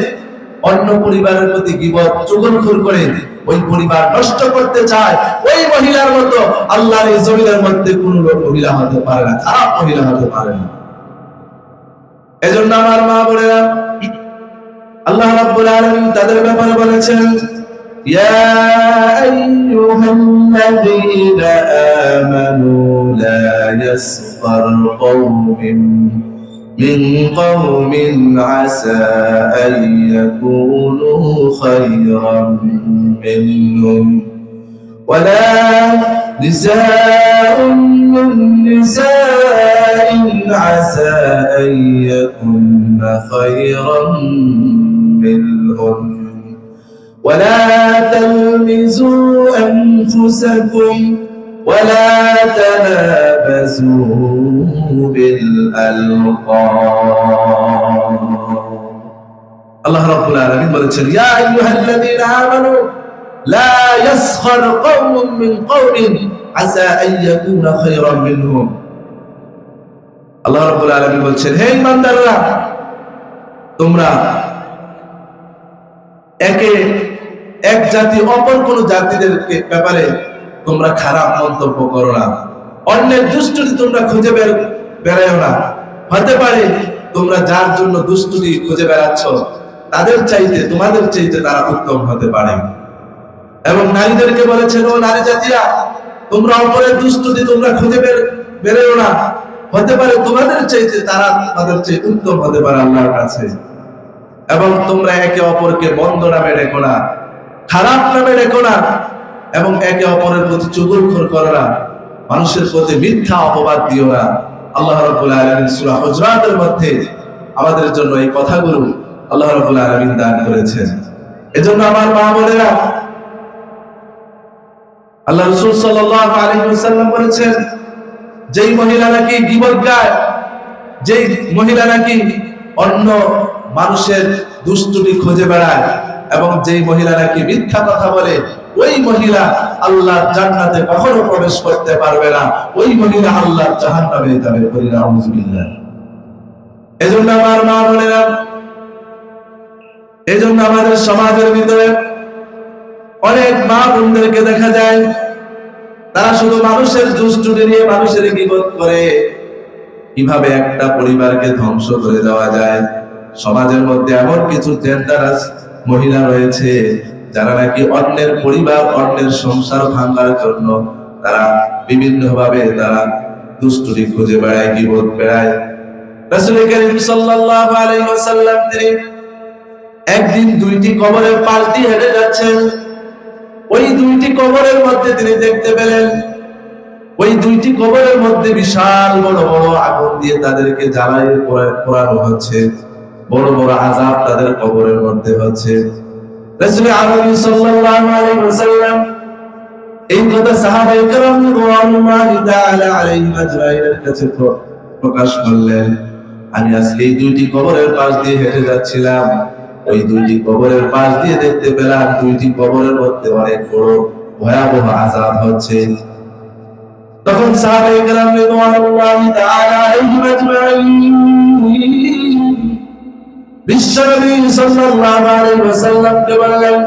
অন্য পরিবারের প্রতি গীবত চুগলখড়ি করে ওই পরিবার নষ্ট করতে চায়, ওই মহিলার মতো আল্লাহর এই জমিনের মধ্যে কোন মহিলা হতে পারে না, খারাপ মহিলা হতে পারে না। এজন্য আমার মা বোনেরা, আল্লাহ রাব্বুল আলামিন তাদের ব্যাপারে বলেছেন, ইয়া আইয়ুহাল্লাযীনা আমানু লা ইয়াসখার কওমিন মিন কওমিন আসা আন ইয়াকুনু খায়রান মিনহুম ওয়ালা নিসাউন মিন নিসাইন আসা আন ইয়াকুননা খায়রান মিনহুম ولا تلمزوا أنفسكم ولا تنابزوا بالألقاب। الله رب العالمين বলেছেন, يا أيها الذين آمنوا لا يسخر قوم من قوم عسى أن يكون خيرا منهم। আল্লাহ রাব্বুল আলামিন বলেছেন, হে ঈমানদাররা, তোমরা এক জাতি অপর কোন জাতিদের ব্যাপারে তোমরা খারাপ মন্তব্য করো না, অন্যের দুষ্টুটি তোমরা খুঁজে বেড়াও না। হতে পারে তোমরা যার জন্য দুষ্টুটি খুঁজে বেড়াচ্ছ তাদের চাইতে, তোমাদের চাইতে তারা উত্তম হতে পারে। এবং নারীদেরকে বলেছেন, ও নারী জাতিরা, তোমরা অপরের দুষ্টুটি তোমরা খুঁজে বেড়াও না, হতে পারে তোমাদের চাইতে তারা তাদের চেয়ে উত্তম হতে পারে আল্লাহর কাছে। এবং তোমরা একে অপরকে মন্দ নামে ডেকো না, খারাপ নামে ডেকো না, এবং একে অপরের প্রতি চুগলখড়ি করো না, মানুষের প্রতি মিথ্যা অপবাদ দিও না। আল্লাহ রাব্বুল আলামিন সূরা হুজরাতের মধ্যে আমাদের জন্য এই কথাগুলো আল্লাহ রাব্বুল আলামিন দান করেছেন। এজন্য আমার মা বোনেরা, আল্লাহ রাসূল সাল্লাল্লাহু আলাইহি ওয়াসাল্লাম বলেছেন, যেই মহিলা নাকি গীবত গায়, যেই মহিলা নাকি অন্য মানুষের দুষ্টুটি খুঁজে বেড়ায়, এবং যেই মহিলা নাকি মিথ্যা কথা বলে, ওই মহিলা আল্লাহর জান্নাতে কখনো প্রবেশ করতে পারবে না, ওই মহিলা আল্লাহর জাহান্নামে যাবে। নাউযুবিল্লাহ। এজন্য আমার মা বোনেরা, এজন্য আমাদের সমাজের ভিতরে অনেক মা বোনদেরকে দেখা যায় তারা শুধু মানুষের দুষ্টুটি নিয়ে মানুষের গীবত করে, কিভাবে একটা পরিবারকে ধ্বংস করে দেওয়া যায়। সমাজের মধ্যে এমন কিছু জেন্ডারাস মহিলা রয়েছে যারা নাকি অন্যের পরিবার, অন্যের সংসার ভাঙার জন্য তারা বিভিন্ন ভাবে তারা দুষ্টুটি খুঁজে বেড়ায়, গীবত বেড়ায়। রাসূল কারীম সাল্লাল্লাহু আলাইহি ওয়াসাল্লাম তিনি একদিন দুইটি কবরের পাশ দিয়ে হেঁটে যাচ্ছেন। ওই দুইটি কবরের মধ্যে তিনি দেখতে পেলেন, ওই দুইটি কবরের মধ্যে বিশাল বড় বড় আগুন দিয়ে তাদেরকে জ্বালিয়ে পোড়ানো হচ্ছে, বড় বড় আযাব তাদের কবরের মধ্যে হচ্ছে। রাসূল আরবি সাল্লাল্লাহু আলাইহি ওয়াসাল্লাম এই কথা সাহাবায়ে কেরাম রাদিয়াল্লাহু তাআলা আলাইহিম আজমাইনের কাছে প্রকাশ করলেন। আমি আজকে এই দুইটি কবরের পাশ দিয়ে হেঁটে যাচ্ছিলাম, ওই দুইটি কবরের পাশ দিয়ে দেখতে পেলাম দুইটি কবরের মধ্যে অনেক বড় ভয়াবহ আযাব হচ্ছে। তখন সাহাবায়ে কেরাম রাদিয়াল্লাহু তাআলা আলাইহিম আজমাইন বিশ্বনবী সাল্লাল্লাহু আলাইহি ওয়াসাল্লামকে বললেন,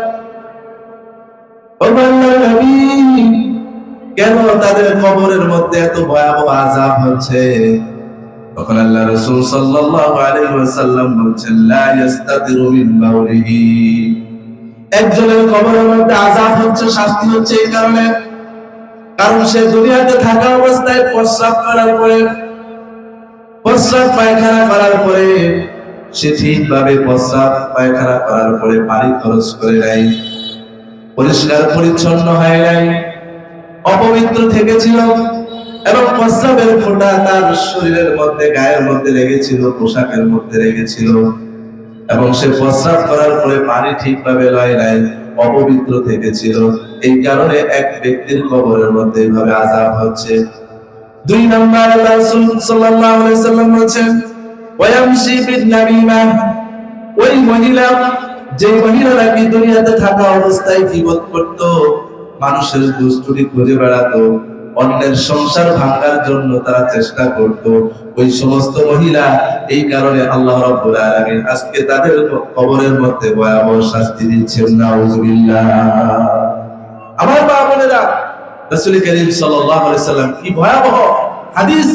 ও আল্লাহর নবী, কেন তাদের কবরের মধ্যে এত ভয়াবহ আযাব হচ্ছে? তখন আল্লাহ রাসূল সাল্লাল্লাহু আলাইহি ওয়াসাল্লাম বলেছেন, লা ইস্তাতিরু মিন বাউলিহি, একজনের কবরের মধ্যে আযাব হচ্ছে, শাস্তি হচ্ছে এই কারণে, কারণ সে দুনিয়াতে থাকা অবস্থায় প্রস্রাব করার পরে, প্রস্রাব পায়খানা করার পরে সে ঠিকভাবে প্রস্রাব পায়খানা করার পরে পানি খরচ করে নাই, পরিষ্কার পরিচ্ছন্ন হয় নাই, অপবিত্র থেকেছিল, এবং প্রস্রাবের ফোঁটা তার শরীরের মধ্যে, গায়ের মধ্যে লেগেছিল, পোশাকের মধ্যে লেগেছিল, এবং সে প্রস্রাব করার পরে পানি ঠিকভাবে লয় নাই, অপবিত্র থেকেছিল। এই কারণে এক ব্যক্তির কবরের মধ্যে এইভাবে আযাব হচ্ছে। 2 নম্বর, আল্লাহ রাসূল সাল্লাল্লাহু আলাইহি সাল্লাম বলেছেন, ওয়ায়ামশি বিন নামিমা, ওই মহিলা, যে মহিলা নাকি দুনিয়াতে থাকা অবস্থায় গীবত করত, মানুষের দুষ্টুটি খুঁজে বেড়াতো, অন্যের সংসার ভাঙার জন্য তারা চেষ্টা করত, ওই সমস্ত মহিলা, এই কারণে আল্লাহ রাব্বুল আলামিন আজকে তাদের কবরের মধ্যে ভয়াবহ শাস্তি দিচ্ছেন। নাউযুবিল্লাহ। আমার মা বোনেরা, রাসূল করিম সাল্লাল্লাহু আলাইহি সাল্লাম কি ভয়াবহ হাদিস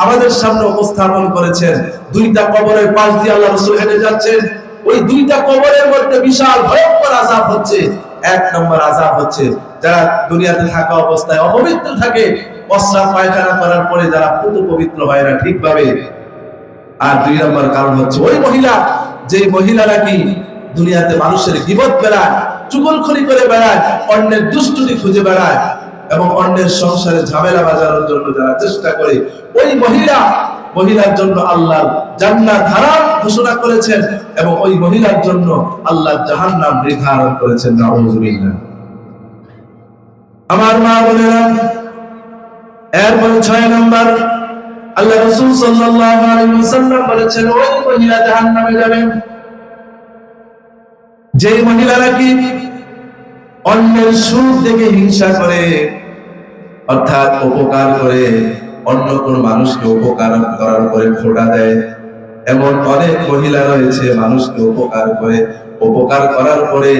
আমাদের সামনে উপস্থাপন করেছেন। 2টা কবরের পাশ দিয়ে আল্লাহ রাসূল হেঁটে যাচ্ছেন, ওই 2টা কবরের মধ্যে বিশাল ভয়ঙ্কর আযাব হচ্ছে। 1 নম্বর আযাব হচ্ছে যারা দুনিয়াতে থাকা অবস্থায় অপবিত্র থাকে, প্রস্রাব পায়খানা করার পরে যারা পবিত্র হয় না ঠিকভাবে। আর 2 নম্বর কারণ হচ্ছে ওই মহিলা, যে মহিলা নাকি দুনিয়াতে মানুষের গীবত বেড়ায়, চুগলখড়ি করে বেড়ায়, অন্যের দুষ্টুটি খুঁজে বেড়ায় এবং অন্যের সংসারে ঝামেলা বাজানোর জন্য যারা চেষ্টা করে, ওই মহিলার জন্য আল্লাহ জান্নাত হারাম ঘোষণা করেছেন এবং ওই মহিলার জন্য আল্লাহ জাহান্নাম নির্ধারণ করেছেন। নাউযুবিল্লাহ। আমার মা বোনেরা, এরপর 6 নম্বর, আল্লাহ রাসূল সাল্লাল্লাহু আলাইহি ওয়াসাল্লাম বলেছেন, ওই মহিলা জাহান্নামে যাবে যে মহিলা নাকি অন্যের সুখ দেখে হিংসা করে, অর্থাৎ উপকার করে, অন্য কোন মানুষকে উপকার করার পরে খোঁটা দেয়। এমন অনেক মহিলা রয়েছে, মানুষকে উপকার করে, উপকার করার পরে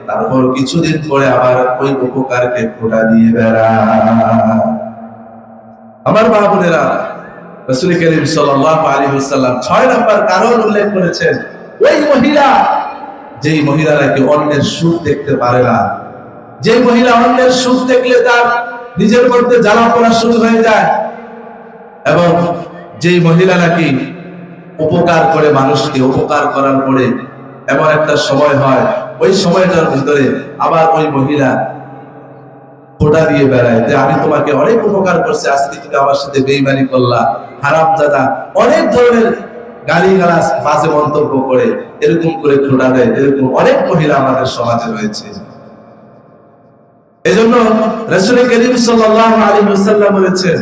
তারপর কিছুদিন পরে আবার ওই উপকারকে খোঁটা দিয়ে বেড়ায়। আমার মা বোনেরা, রাসূল করিম সাল্লাল্লাহু আলাইহি ওয়াসাল্লাম 6 নম্বর কারণ উল্লেখ করেছেন, ওই মহিলা, যেই মহিলা নাকি অন্যের সুখ দেখতে পারে না, যে মহিলা অন্যের সুখ দেখলে তার নিজের মধ্যে জ্বালা পোড়া শুরু হয়ে যায়, এবং যেই মহিলা নাকি উপকার করে মানুষকে, উপকার করার পরে এমন একটা সময় হয়, ওই সময়টার ভিতরে আবার ওই মহিলা খোঁটা দিয়ে বেড়ায় যে আমি তোমাকে অনেক উপকার করছি, আজকে তুমি আমার সাথে বেঈমানি করলা, হারামজাদা, অনেক ধরনের গালিগালাজ, বাজে মন্তব্য করে এরকম করে খোঁটা দেয়। এরকম অনেক মহিলা আমাদের সমাজে রয়েছে। এজন্য রাসূল করিম সাল্লাল্লাহু আলাইহি ওয়াসাল্লাম বলেছেন,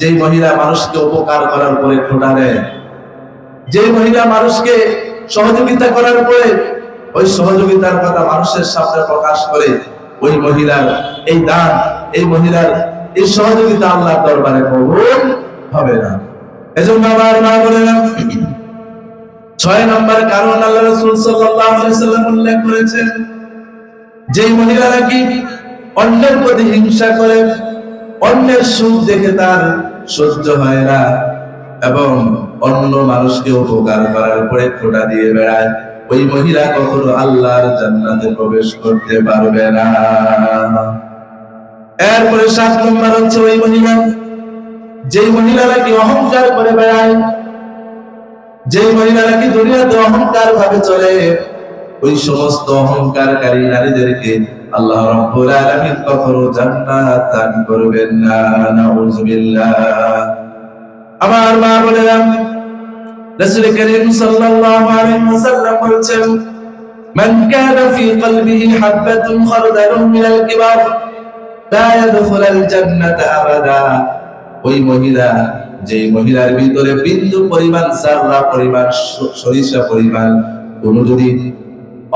যে মহিলা মানুষকে উপকার করার পরে খোঁটা দেয়, যে মহিলা মানুষকে সহযোগিতা করার পরে ওই সহযোগিতার কথা মানুষের সামনে প্রকাশ করে, ওই মহিলার এই দান, এই মহিলার এই সহযোগিতা আল্লাহর দরবারে কবুল হবে না। এজন্য আমার মা বোনেরা, 6 নম্বর কারণ আল্লাহ রাসূল সাল্লাল্লাহু আলাইহি ওয়াসাল্লাম উল্লেখ করেছেন, যে মহিলা নাকি অন্যের প্রতি হিংসা করে, অন্যের সুখ দেখে তার সহ্য হয় না এবং অন্য মানুষকে উপকার করার পরে খোঁটা দিয়ে বেড়ায়, ওই মহিলা কখনো আল্লাহর জান্নাতে প্রবেশ করতে পারবে না। এরপরে 7 নম্বর হচ্ছে ওই মহিলা, যে মহিলা নাকি অহংকার করে বেড়ায়, যে মহিলা নাকি দুনিয়াতে অহংকার ভাবে চলে, ওই সমস্ত অহংকারকারী নারীদেরকে আল্লাহ রাব্বুল আলামিন কখনো জান্নাত দান করবেন না। নাউযুবিল্লাহ। আমার মা বোনেরা, রাসূল করিম সাল্লাল্লাহু আলাইহি ওয়াসাল্লাম বলেছেন, মান কানা ফি কলবিহি হাববাতুন খারদালুন মিনাল কিবার লা ইয়াদখুলুল জান্নাতা আবাদা। ওই মহিলা, যে মহিলার ভিতরে বিন্দু পরিমাণ, জাররা পরিমাণ, সরিষা পরিমাণ কোন যদি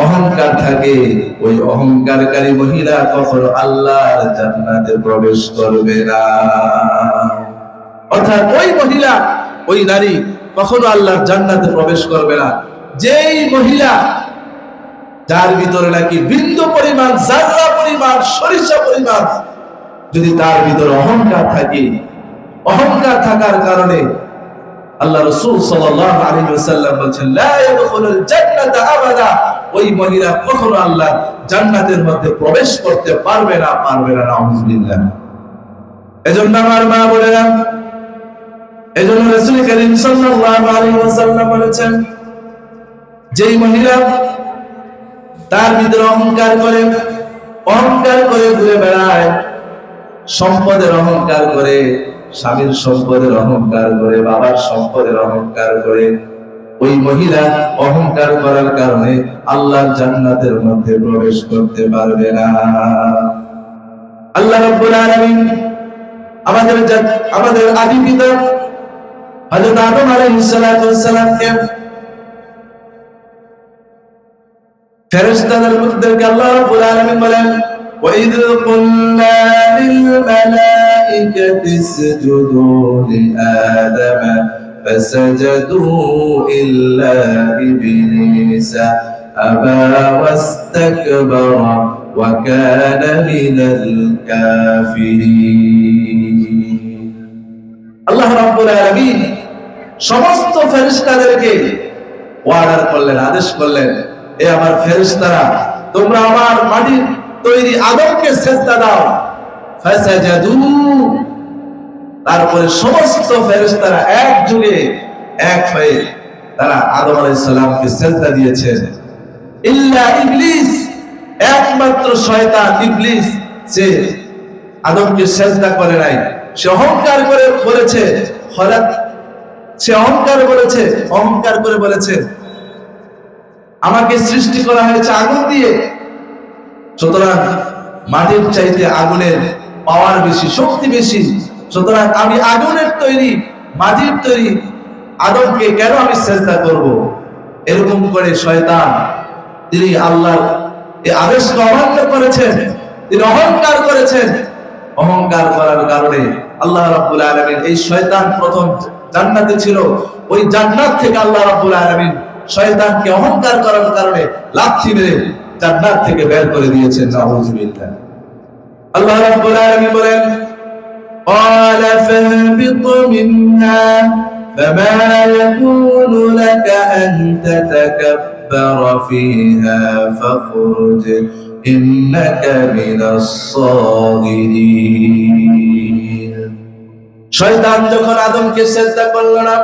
অহংকার থাকে, ওই অহংকারকারী মহিলা কখনো আল্লাহর জান্নাতে প্রবেশ করবে না। অর্থাৎ ওই মহিলা, ওই নারী কখনো আল্লাহর জান্নাতে প্রবেশ করবে না, যেই মহিলা যার ভিতরে নাকি বিন্দু পরিমাণ, জাররা পরিমাণ, সরিষা পরিমাণ যদি তার ভিতরে অহংকার থাকে, অহংকার থাকার কারণে আল্লাহ রাসূল সাল্লাল্লাহু আলাইহি ওয়াসাল্লাম বলেন, লা ইয়াদখুলুল জান্নাতা আবাদা, ওই মহিলা কখনো আল্লাহ জান্নাতের মধ্যে প্রবেশ করতে পারবে না, পারবে না। নাউযুবিল্লাহ। এজন্য আমার মা বোনেরা, এজন্য রাসূল করিম সাল্লাল্লাহু আলাইহি ওয়াসাল্লাম বলেছেন, যেই মহিলা তার ভিতরে অহংকার করে ঘুরে বেড়ায়, সম্পদের অহংকার করে, স্বামীর সম্পদের অহংকার করে, বাবার সম্পদের অহংকার করে, ওই মহিলা অহংকার করার কারণে আল্লাহর জান্নাতের মধ্যে প্রবেশ করতে পারবে না। আল্লাহ রাব্বুল আলামিন আমাদের আদি পিতা হযরত আদম আলাইহিস সালাতু ওয়াস সালামকে ফেরেশতাদের মধ্যে আল্লাহ রাব্বুল আলামিন বলেন, وَإِذْ قُلْنَا لِلْمَلَائِكَةِ اسْجُدُوا لِآدَمَ فَسَجَدُوا إِلَّا إِبْلِيسَ أَبَى وَاسْتَكْبَرَ وَكَانَ مِنَ الْكَافِرِينَ। আল্লাহ রাব্বুল আলামিন সমস্ত ফেরেশতাদেরকে অর্ডার করলেন, আদেশ করলেন, এ আমার ফেরেশতারা, তোমরা আমার মাটির তৈরি আদমকে সিজদা দাও। ফাসাজাদু, তারপরে সমস্ত ফেরেশতারা একযোগে এক হয়ে তারা আদম আলাইহিস সালামকে সিজদা দিয়েছেন। ইল্লা ইবলিস, একমাত্র শয়তান ইবলিস, সে আদমকে সিজদা করে নাই। সে অহংকার করে বলেছে, অহংকার করে বলেছে আমাকে সৃষ্টি করা হয়েছে আগুন দিয়ে, সুতরাং মাটির চাইতে আগুনের পাওয়ার বেশি, শক্তি বেশি, সুতরাং আমি আগুনের তৈরি, মাটির তৈরি আদমকে কেন আমি সিজদা করব? এরকম করে শয়তান, তিনি আল্লাহর এই আদেশকে অমান্য করেছেন, তিনি অহংকার করেছেন। অহংকার করার কারণে আল্লাহ রাব্বুল আলামিন, এই শয়তান প্রথম জান্নাতে ছিল, ওই জান্নাত থেকে আল্লাহ রাব্বুল আলামিন শয়তানকে অহংকার করার কারণে লাথি মেরে জান্নাত থেকে বের করে দিয়েছেন। নাউযুবিল্লাহ। আল্লাহ রাব্বুল আলামিন বলেন, قال فاهبط منها فما يكون لك أن تتكبر فيها فاخرج إنك من الصاغرين। শয়তান যখন আদমকে সিজদা করল না,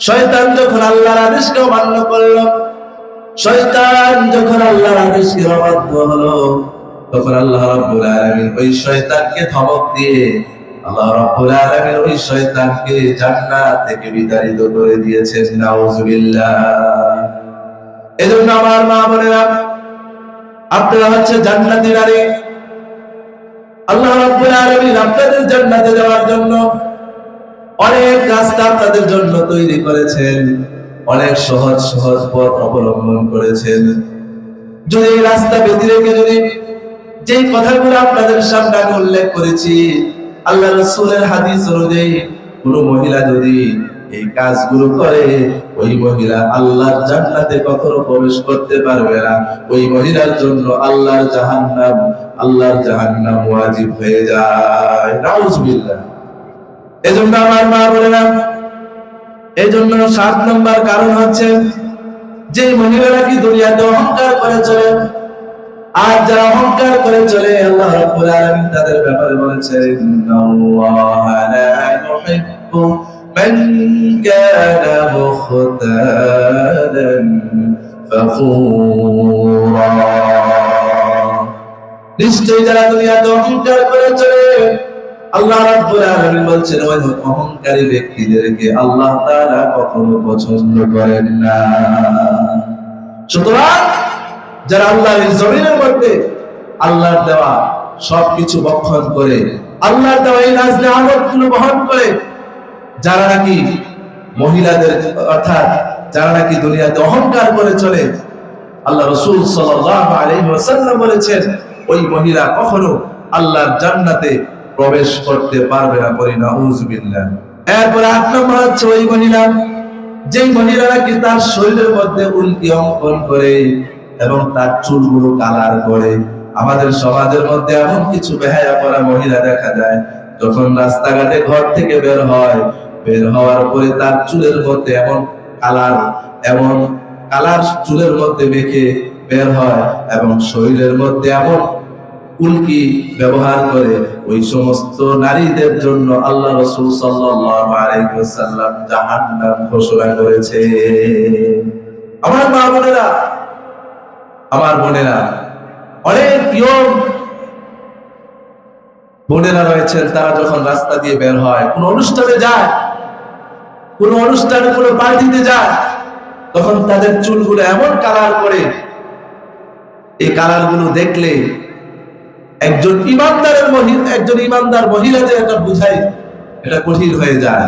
শয়তান যখন আল্লাহর আদেশকে অমান্য করল, শয়তান যখন আল্লাহর আদেশকে অবাধ্য হলো, তখন আল্লাহ রাব্বুল আলামিন ওই শয়তানকে ধমক দিয়ে আল্লাহ রাব্বুল আলামিন ওই শয়তানকে জান্নাত থেকে বিতাড়িত করে দিয়েছেন। নাউযুবিল্লাহ। এজন্য আমার মা বোনেরা, আপনারা হচ্ছে জান্নাতি নারী। আল্লাহ রাব্বুল আলামিন আপনাদের জান্নাতে যাওয়ার জন্য অনেক রাস্তা আপনাদের জন্য তৈরি করেছেন, অনেক সহজ সহজ পথ অবলম্বন করেছেন। যদি এই রাস্তা বেঁধে রেখে যদি যে কথাগুলো আপনাদের সামনে আমি উল্লেখ করেছি, আল্লাহ রাসূলের হাদিস অনুযায়ী কোন মহিলা যদি এই কাজগুলো করে, ওই মহিলা আল্লাহর জান্নাতে কখনো প্রবেশ করতে পারবে না। ওই মহিলার জন্য আল্লাহর জাহান্নাম ওয়াজিব হয়ে যায়। নাউযুবিল্লাহ। এজন্য আমার মা বলেন, এজন্য 7 নম্বর কারণ হচ্ছে, যে মহিলারা কি দুনিয়াতে অহংকার করে চলে, আর যারা অহংকার করে চলে, আল্লাহ রাব্বুল আলামিন তাদের ব্যাপারে বলেছেন, ইন্নাল্লাহা লা ইউহিব্বু মান কানা মুখতালান ফাখুরা। নিশ্চয়ই যারা দুনিয়াতে অহংকার করে চলে, আল্লাহ রাব্বুল আলামিন বলছেন, ওই অহংকারী ব্যক্তিদেরকে আল্লাহ তাআলা কখনো পছন্দ করেন না। সুতরাং যারা আল্লাহর জমিনের মধ্যে আল্লাহর দেওয়া সবকিছু বক্ষণ করে, আল্লাহর দেওয়া এই নাজলে আমলগুলো বহন করে, যারা নাকি মহিলাদের অর্থাৎ যারা নাকি দুনিয়াতে অহংকার করে চলে, আল্লাহ রাসূল সাল্লাল্লাহু আলাইহি ওয়াসাল্লাম বলেছেন, ওই মহিলা কখনো আল্লাহর জান্নাতে প্রবেশ করতে পারবে না। পড়ি নাউযুবিল্লাহ। এরপর 8 নম্বর হচ্ছে ওই মহিলা, যেই মহিলা নাকি তার শরীরের মধ্যে উল্কি অঙ্কন করে এবং তার চুলগুলো কালার করে। আমাদের সমাজের মধ্যে এমন কিছু বেহায়া করা মহিলা দেখা যায়, যখন রাস্তাঘাটে ঘর থেকে বের হয়, বের হওয়ার পরে তার চুলের মধ্যে এমন কালার চুলের মধ্যে মেখে বের হয় এবং শরীরের মধ্যে এমন উল্কি ব্যবহার করে। ওই সমস্ত নারীদের জন্য আল্লাহ রাসূল সাল্লাল্লাহু আলাইহি ওয়াসাল্লাম জাহান্নাম ঘোষণা করেছে। আমার মা বোনেরা, আমার বোনেরা, অনেক ইয়ং বোনেরা রয়েছেন, তারা যখন রাস্তা দিয়ে বের হয়, কোনো অনুষ্ঠানে যায়, কোনো অনুষ্ঠানে কোনো পার্টিতে যায়, তখন তাদের চুলগুলো এমন কালার করে, এই কালার গুলো দেখলে একজন ইমানদার মহিলা যে এটা বুঝাই, এটা কঠিন হয়ে যায়।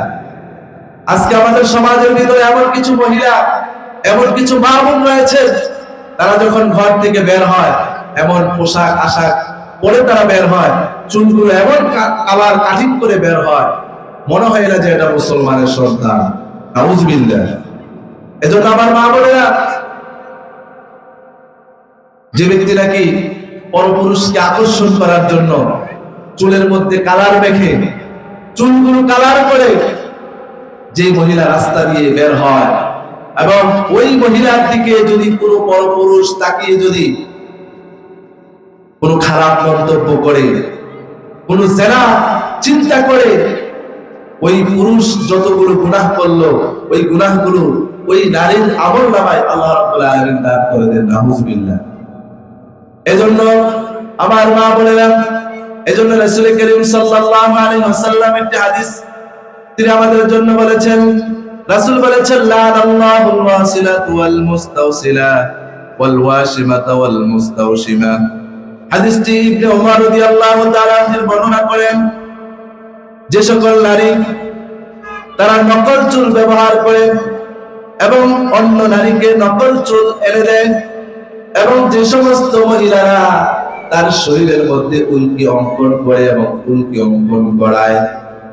আজকে আমাদের সমাজের ভিতরে এমন কিছু মহিলা, এমন কিছু মা বোন রয়েছে, তারা যখন ঘর থেকে বের হয় এমন পোশাক আশাক পরে তারা বের হয়, চুলগুলো এমন কালার কাটিং করে বের হয়, মনে হয় না যে এটা মুসলমানের সন্তান। নাউজুবিল্লাহ। এজন্য আমার মা বোনেরা, যে ব্যক্তি নাকি পরপুরুষকে আকর্ষণ করার জন্য চুলের মধ্যে কালার মেখে, চুলগুলো কালার করে যে মহিলা রাস্তা দিয়ে বের হয়, এবং ওই মহিলার দিকে যদি কোনো পরপুরুষ তাকিয়ে যদি কোনো খারাপ মন্তব্য করে, কোনো জেনা চিন্তা করে, ওই পুরুষ যতগুলো গুনাহ করলো, ওই গুনাহগুলো ওই নারীর আমলনামায় আল্লাহ রাব্বুল আলামিন দান করে দেন। নাউজুবিল্লাহ। এজন্য আমার মা বোনেরা, এজন্য রাসূল করিম সাল্লাল্লাহু আলাইহি ওয়াসাল্লাম একটি হাদিস তিনি আমাদের জন্য বলেছেন। রাসূল বলেছেন, লানাল্লাহুল ওয়াসিলাতু ওয়াল মুস্তাওসিলা ওয়াল ওয়াশিমাতা ওয়াল মুস্তাওশিমা। হাদিসটি ইবনে ওমর রাদিয়াল্লাহু তাআলা আনহু বর্ণনা করেন, যে সকল নারী তারা নকল চুল ব্যবহার করে এবং অন্য নারীকে নকল চুল এনে দেয়, এবং যে সমস্ত মহিলারা তার শরীরের মধ্যে উল্কি অঙ্কন করে এবং উল্কি অঙ্কন করায়,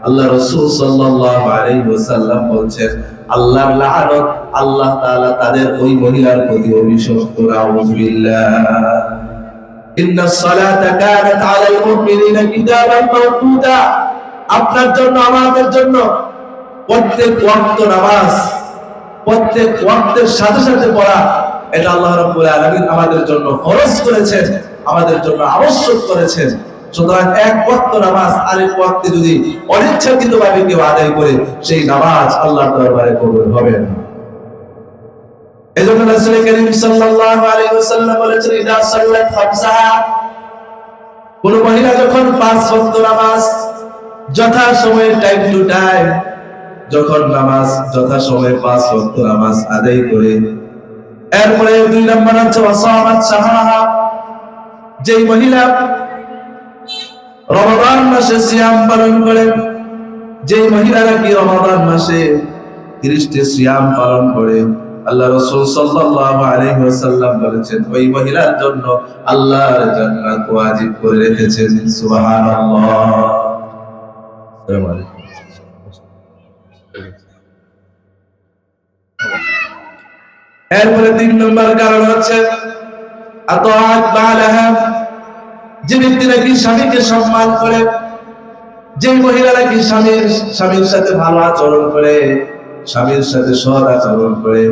আল্লাহ রাসূল সাল্লাল্লাহু আলাইহি ওয়াসাল্লাম বলেন, আল্লাহর লানত, আল্লাহ তাআলা তাদের ওই মহিলার প্রতি অভিশপ্ত। নাউযুবিল্লাহ। ইন্নাস সালাতা কানাত আলাল মুমিনিনা কিতাবান মাওকুতা। আপনার জন্য, আমাদের জন্য প্রত্যেক ওয়াক্ত নামাজ, প্রত্যেক ওয়াক্তের সাথে সাথে পড়া, এটা আল্লাহ রাব্বুল আলামিন আমাদের জন্য ফরজ করেছেন, আমাদের জন্য আবশ্যক করেছেন। সুতরাং এক ওয়াক্ত নামাজ আরেক ওয়াক্তে যদি অনিচ্ছাকৃতভাবে কেউ আদায় করে, সেই নামাজ আল্লাহর দরবারে কবুল হবে না। এজন্য রাসূল করিম সাল্লাল্লাহু আলাইহি ওয়াসাল্লাম বলেছেন, ইদা সাল্লাত খামসাহা, কোন মহিলা যখন 5 ওয়াক্ত নামাজ যথা সময়ে, টাইম টু টাইম, যখন নামাজ যথা সময়ে 5 ওয়াক্ত নামাজ আদায় করে, এরপরে 2 নম্বর হচ্ছে ওয়াসামাত শাহরাহা, যেই মহিলা রমাদান মাসে সিয়াম পালন করে, যেই মহিলারা কি রমাদান মাসে 30টি সিয়াম পালন করে, আল্লাহ রাসূল সাল্লাল্লাহু আলাইহি ওয়াসাল্লাম বলেছেন, ওই মহিলার জন্য আল্লাহর জান্নাত ওয়াজিব করে রেখেছেন। সুবহানাল্লাহ। আসসালামু আলাইকুম। এরপরে 3 নম্বর কারণ হচ্ছে আতাআত বালাহা, যে ব্যক্তি নাকি স্বামীকে সম্মান করে, যে মহিলা নাকি স্বামীর সাথে ভালো আচরণ করে, স্বামীর সাথে সৎ আচরণ করে,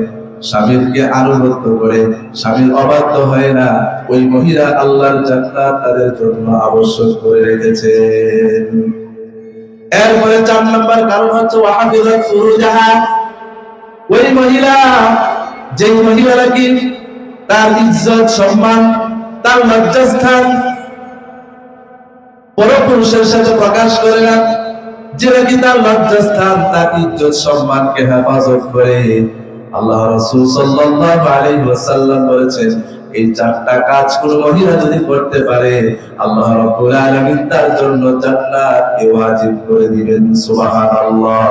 স্বামীকে আনুগত্য করে, স্বামীর অবাধ্য হয় না, ওই মহিলা আল্লাহর জান্নাত তাদের জন্য আবশ্যক করে রেখেছেন। এরপরে 4 নম্বর কারণ হচ্ছে ওয়াহাফিজাত ফুরুজাহা, ওই মহিলা, যেই মহিলা নাকি তার ইজ্জত সম্মান, তার লজ্জাস্থান পরপুরুষের সাথে প্রকাশ করে না, যে নাকি তার লজ্জাস্থান, তার ইজ্জত সম্মানকে হেফাজত করে, আল্লাহ রাসূল সাল্লাল্লাহু আলাইহি ওয়াসাল্লাম বলেছেন, এই 4টা কাজ কোন মহিলা যদি করতে পারে, আল্লাহ রাব্বুল আলামিন তার জন্য জান্নাতকে ওয়াজিব করে দিবেন। সুবহানাল্লাহ।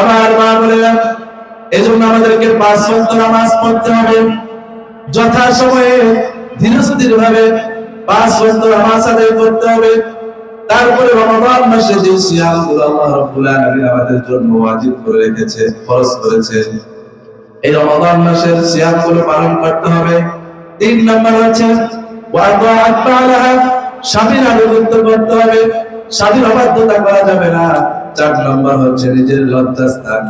আমার মা বোনেরা, এজন্য আমাদেরকে 5 ওয়াক্ত নামাজ পড়তে হবে, যথা সময়ে ধীরে স্থির ভাবে 5 ওয়াক্ত নামাজ আদায় করতে হবে। তারপরে রমাদান মাসে যে সিয়ামগুলো আল্লাহ রাব্বুল আলামিন আমাদের জন্য ওয়াজিব করে রেখেছে, ফরজ করেছেন, এই রমাদান মাসের সিয়ামগুলো পালন করতে হবে। 3 নম্বর হচ্ছে ওয়াতাআত বালাহা, স্বামীর আনুগত্য করতে হবে, স্বামীর অবাধ্যতা করা যাবে না। 4 নম্বর হচ্ছে নিজের লজ্জাস্থান,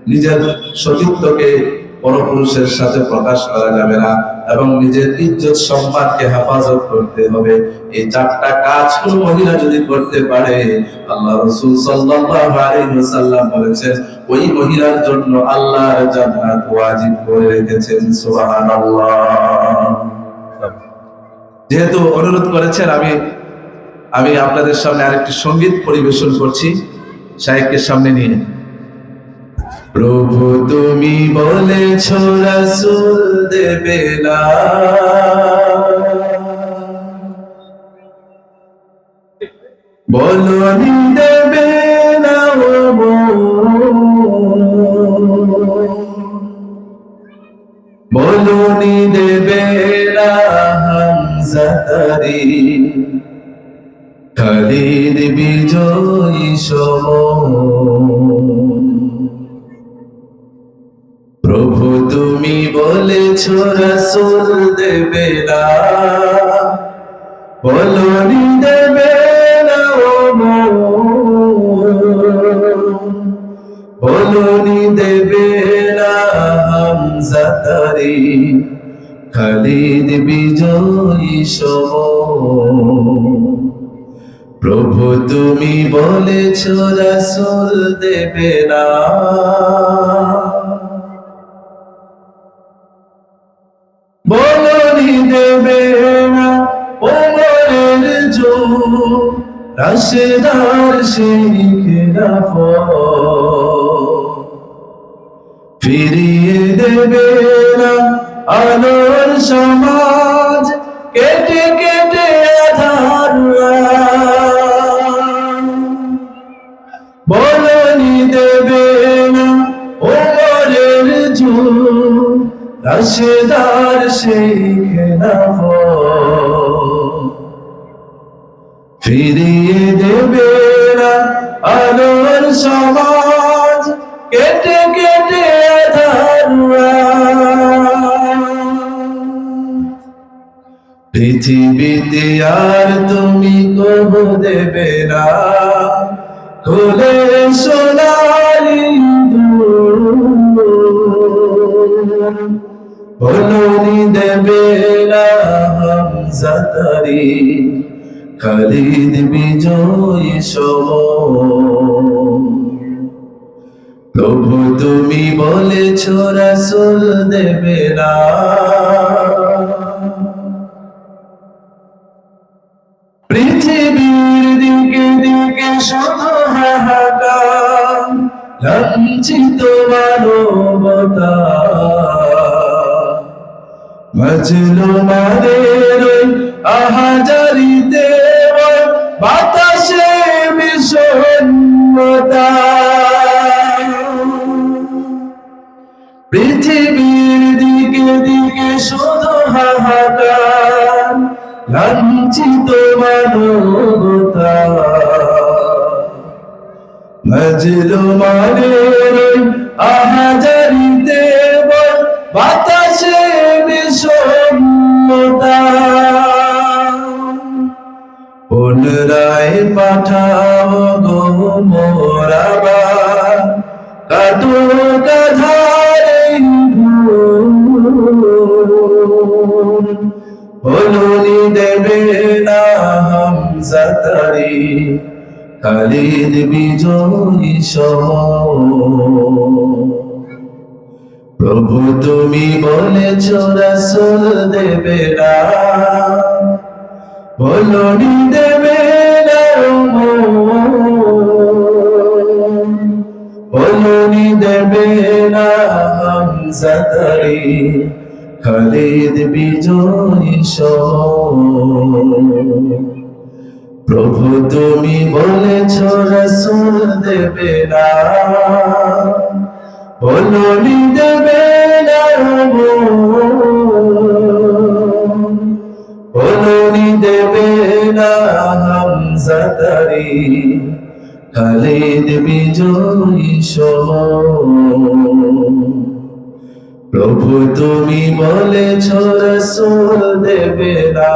নিজের সতীত্বকে পরপুরুষের সাথে প্রকাশ করা যাবে না, এবং নিজের ইজ্জত সম্মানকে হেফাজত করতে হবে। এই 4টা কাজ কোন মহিলা যদি করতে পারে, আল্লাহ রাসূল সাল্লাল্লাহু আলাইহি ওয়াসাল্লাম বলেছেন, ওই মহিলার জন্য আল্লাহর জান্নাত ওয়াজিব করে রেখেছেন। সুবহানাল্লাহ। যেহেতু অনুরোধ করেছেন, আমি আমি আপনাদের সামনে আরেকটি সঙ্গীত পরিবেশন করছি শায়েখকে সামনে নিয়ে। প্রভু তুমি বলেছ রাসূল দেবে না, বলনি দেবে না, বলনি দেবে না হামজা তারি, খালিদ বিজয়ী সম। প্রভু তুমি বলেছ রাসূল দেবে না, বলনি দেবে না, বলনি দেবে না হামজা তারি, খালিদ বিজয়ী সম। প্রভু তুমি বলেছ রাসূল দেবে না, বলনি দেবে না, ওমরের যুগ রাশেদার সেই খেলাফত, ফিরিয়ে দেবে না আলোর সমাজ, কেটে কেটে আধার, বলনি দেবে না ওমরের যুগ রাশেদার সেই খেলাফত, ফিরিয়ে দেবে না আলোর সমাজ, কেটে কেটে আধার। পৃথিবীতে আর তুমি কবু দেবে না খুলে সোনালি দুল, বলনি দেবে না হামজা তারি, খালিদ বিজয়ী সম। প্রভু তুমি বলেছ রাসূল দেবে না, পৃথিবীর দিকে দিকে শুধু হাহাকার, লাঞ্ছিত মানবতা, মাজলুমানের আহাজারিতে বাতাসে বিষণ্ণতা, পৃথিবীর দিকে দিকে শুধু হাহাকার, লাঞ্ছিত মানবতা, মাজলুমানের আহাজারিতে বাতাসে বিষণ্ণতা, পুনরায় পাঠাও গো মোর আবার, কাটুক আঁধারে ঘুম, বলনি দেবে না হামজা তারি, খালিদ বিজয়ী সম। প্রভু তুমি বলেছ রাসূল দেবে না, বলনি দেবে না, বলনি দেবে না হামজা তারি, খালিদ বিজয়ী সম। প্রভু তুমি বলেছ রাসূল দেবে না, বলনি দেবে না, বলনি দেবে না হামজা তারি, খালিদ বিজয়ী সম। প্রভু তুমি বলেছ রাসূল দেবে না।